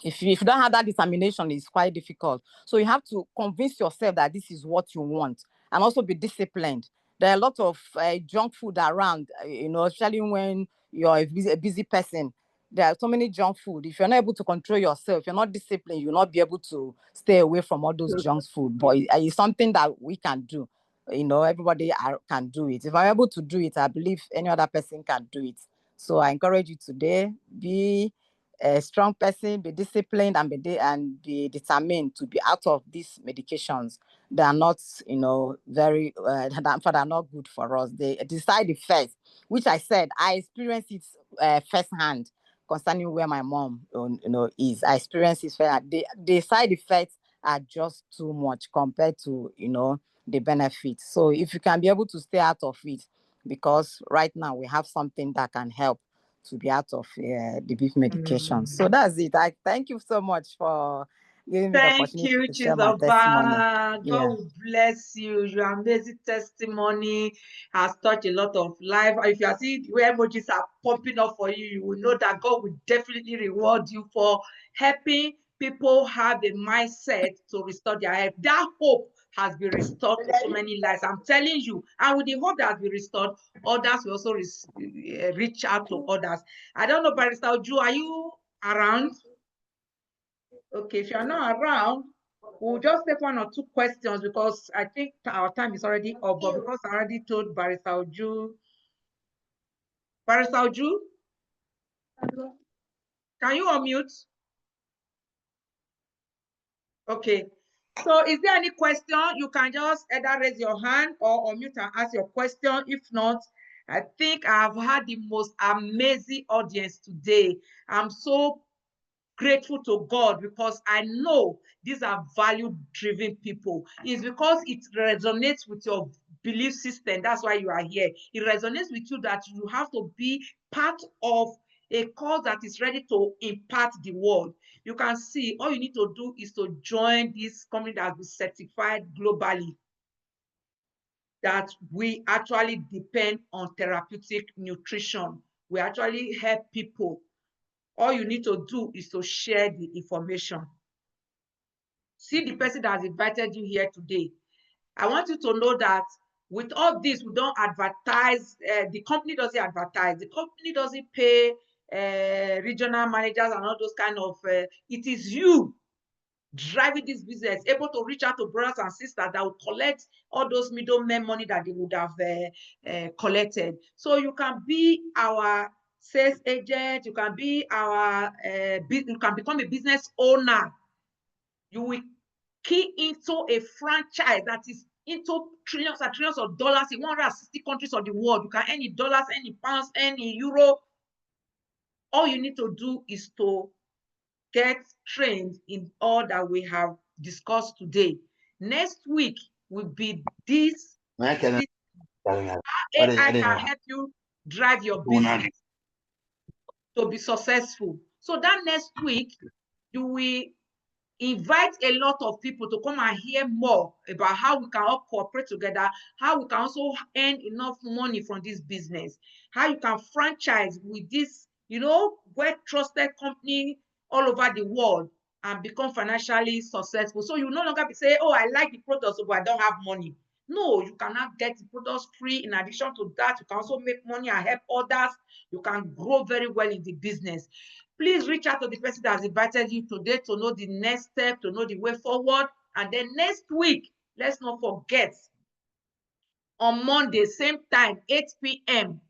If you don't have that determination, it's quite difficult. So you have to convince yourself that this is what you want, and also be disciplined. There are a lot of junk food around, especially when you're a busy person. There are so many junk food. If you're not able to control yourself, you're not disciplined, you'll not be able to stay away from all those junk food. But it's something that we can do. Everybody can do it. If I'm able to do it, I believe any other person can do it. So I encourage you today, be a strong person, be disciplined, and be determined to be out of these medications. They are not, very, they are not good for us. The side effects, which I said, I experienced it firsthand concerning where my mom, is. I experienced it firsthand. The side effects are just too much compared to, the benefits. So if you can be able to stay out of it, because right now we have something that can help to be out of the beef medication. So that's it. I thank you so much for giving me the opportunity to share my testimony.
God will bless you. Your amazing testimony has touched a lot of life. If you are seeing the way emojis are popping up for you, you will know that God will definitely reward you for helping people have a mindset to restore their health. That hope has been restored to so many lives. I'm telling you, and with the hope that has been restored, others will also reach out to others. I don't know, Barrister Oju, are you around? Okay, if you're not around, we'll just take one or two questions, because I think our time is already up. But because I already told Barrister Oju. Barrister Oju, can you unmute? Okay. So is there any question? You can just either raise your hand or unmute and ask your question. If not, I think I've had the most amazing audience today. I'm so grateful to God, because I know these are value-driven people. It's because it resonates with your belief system. That's why you are here. It resonates with you that you have to be part of a cause that is ready to impact the world. You can see all you need to do is to join this company that has been certified globally, that we actually depend on therapeutic nutrition. We actually help people. All you need to do is to share the information. See the person that has invited you here today. I want you to know that with all this, we don't advertise. The company doesn't advertise. The company doesn't pay regional managers and all those kind of. It is you driving this business, able to reach out to brothers and sisters that will collect all those middlemen money that they would have collected. So you can be our sales agent. You can be our. You can become a business owner. You will key into a franchise that is into trillions and trillions of dollars in 160 countries of the world. You can earn in dollars, earn in pounds, earn in euro. All you need to do is to get trained in all that we have discussed today. Next week will be this. AI can help you drive your business to be successful. So that next week, you will invite a lot of people to come and hear more about how we can all cooperate together, how we can also earn enough money from this business, how you can franchise with this, well-trusted company all over the world and become financially successful. So you no longer be saying, oh, I like the product, but I don't have money. No, you cannot get the products free. In addition to that, you can also make money and help others. You can grow very well in the business. Please reach out to the person that has invited you today to know the next step, to know the way forward. And then next week, let's not forget, on Monday, same time, 8 p.m.,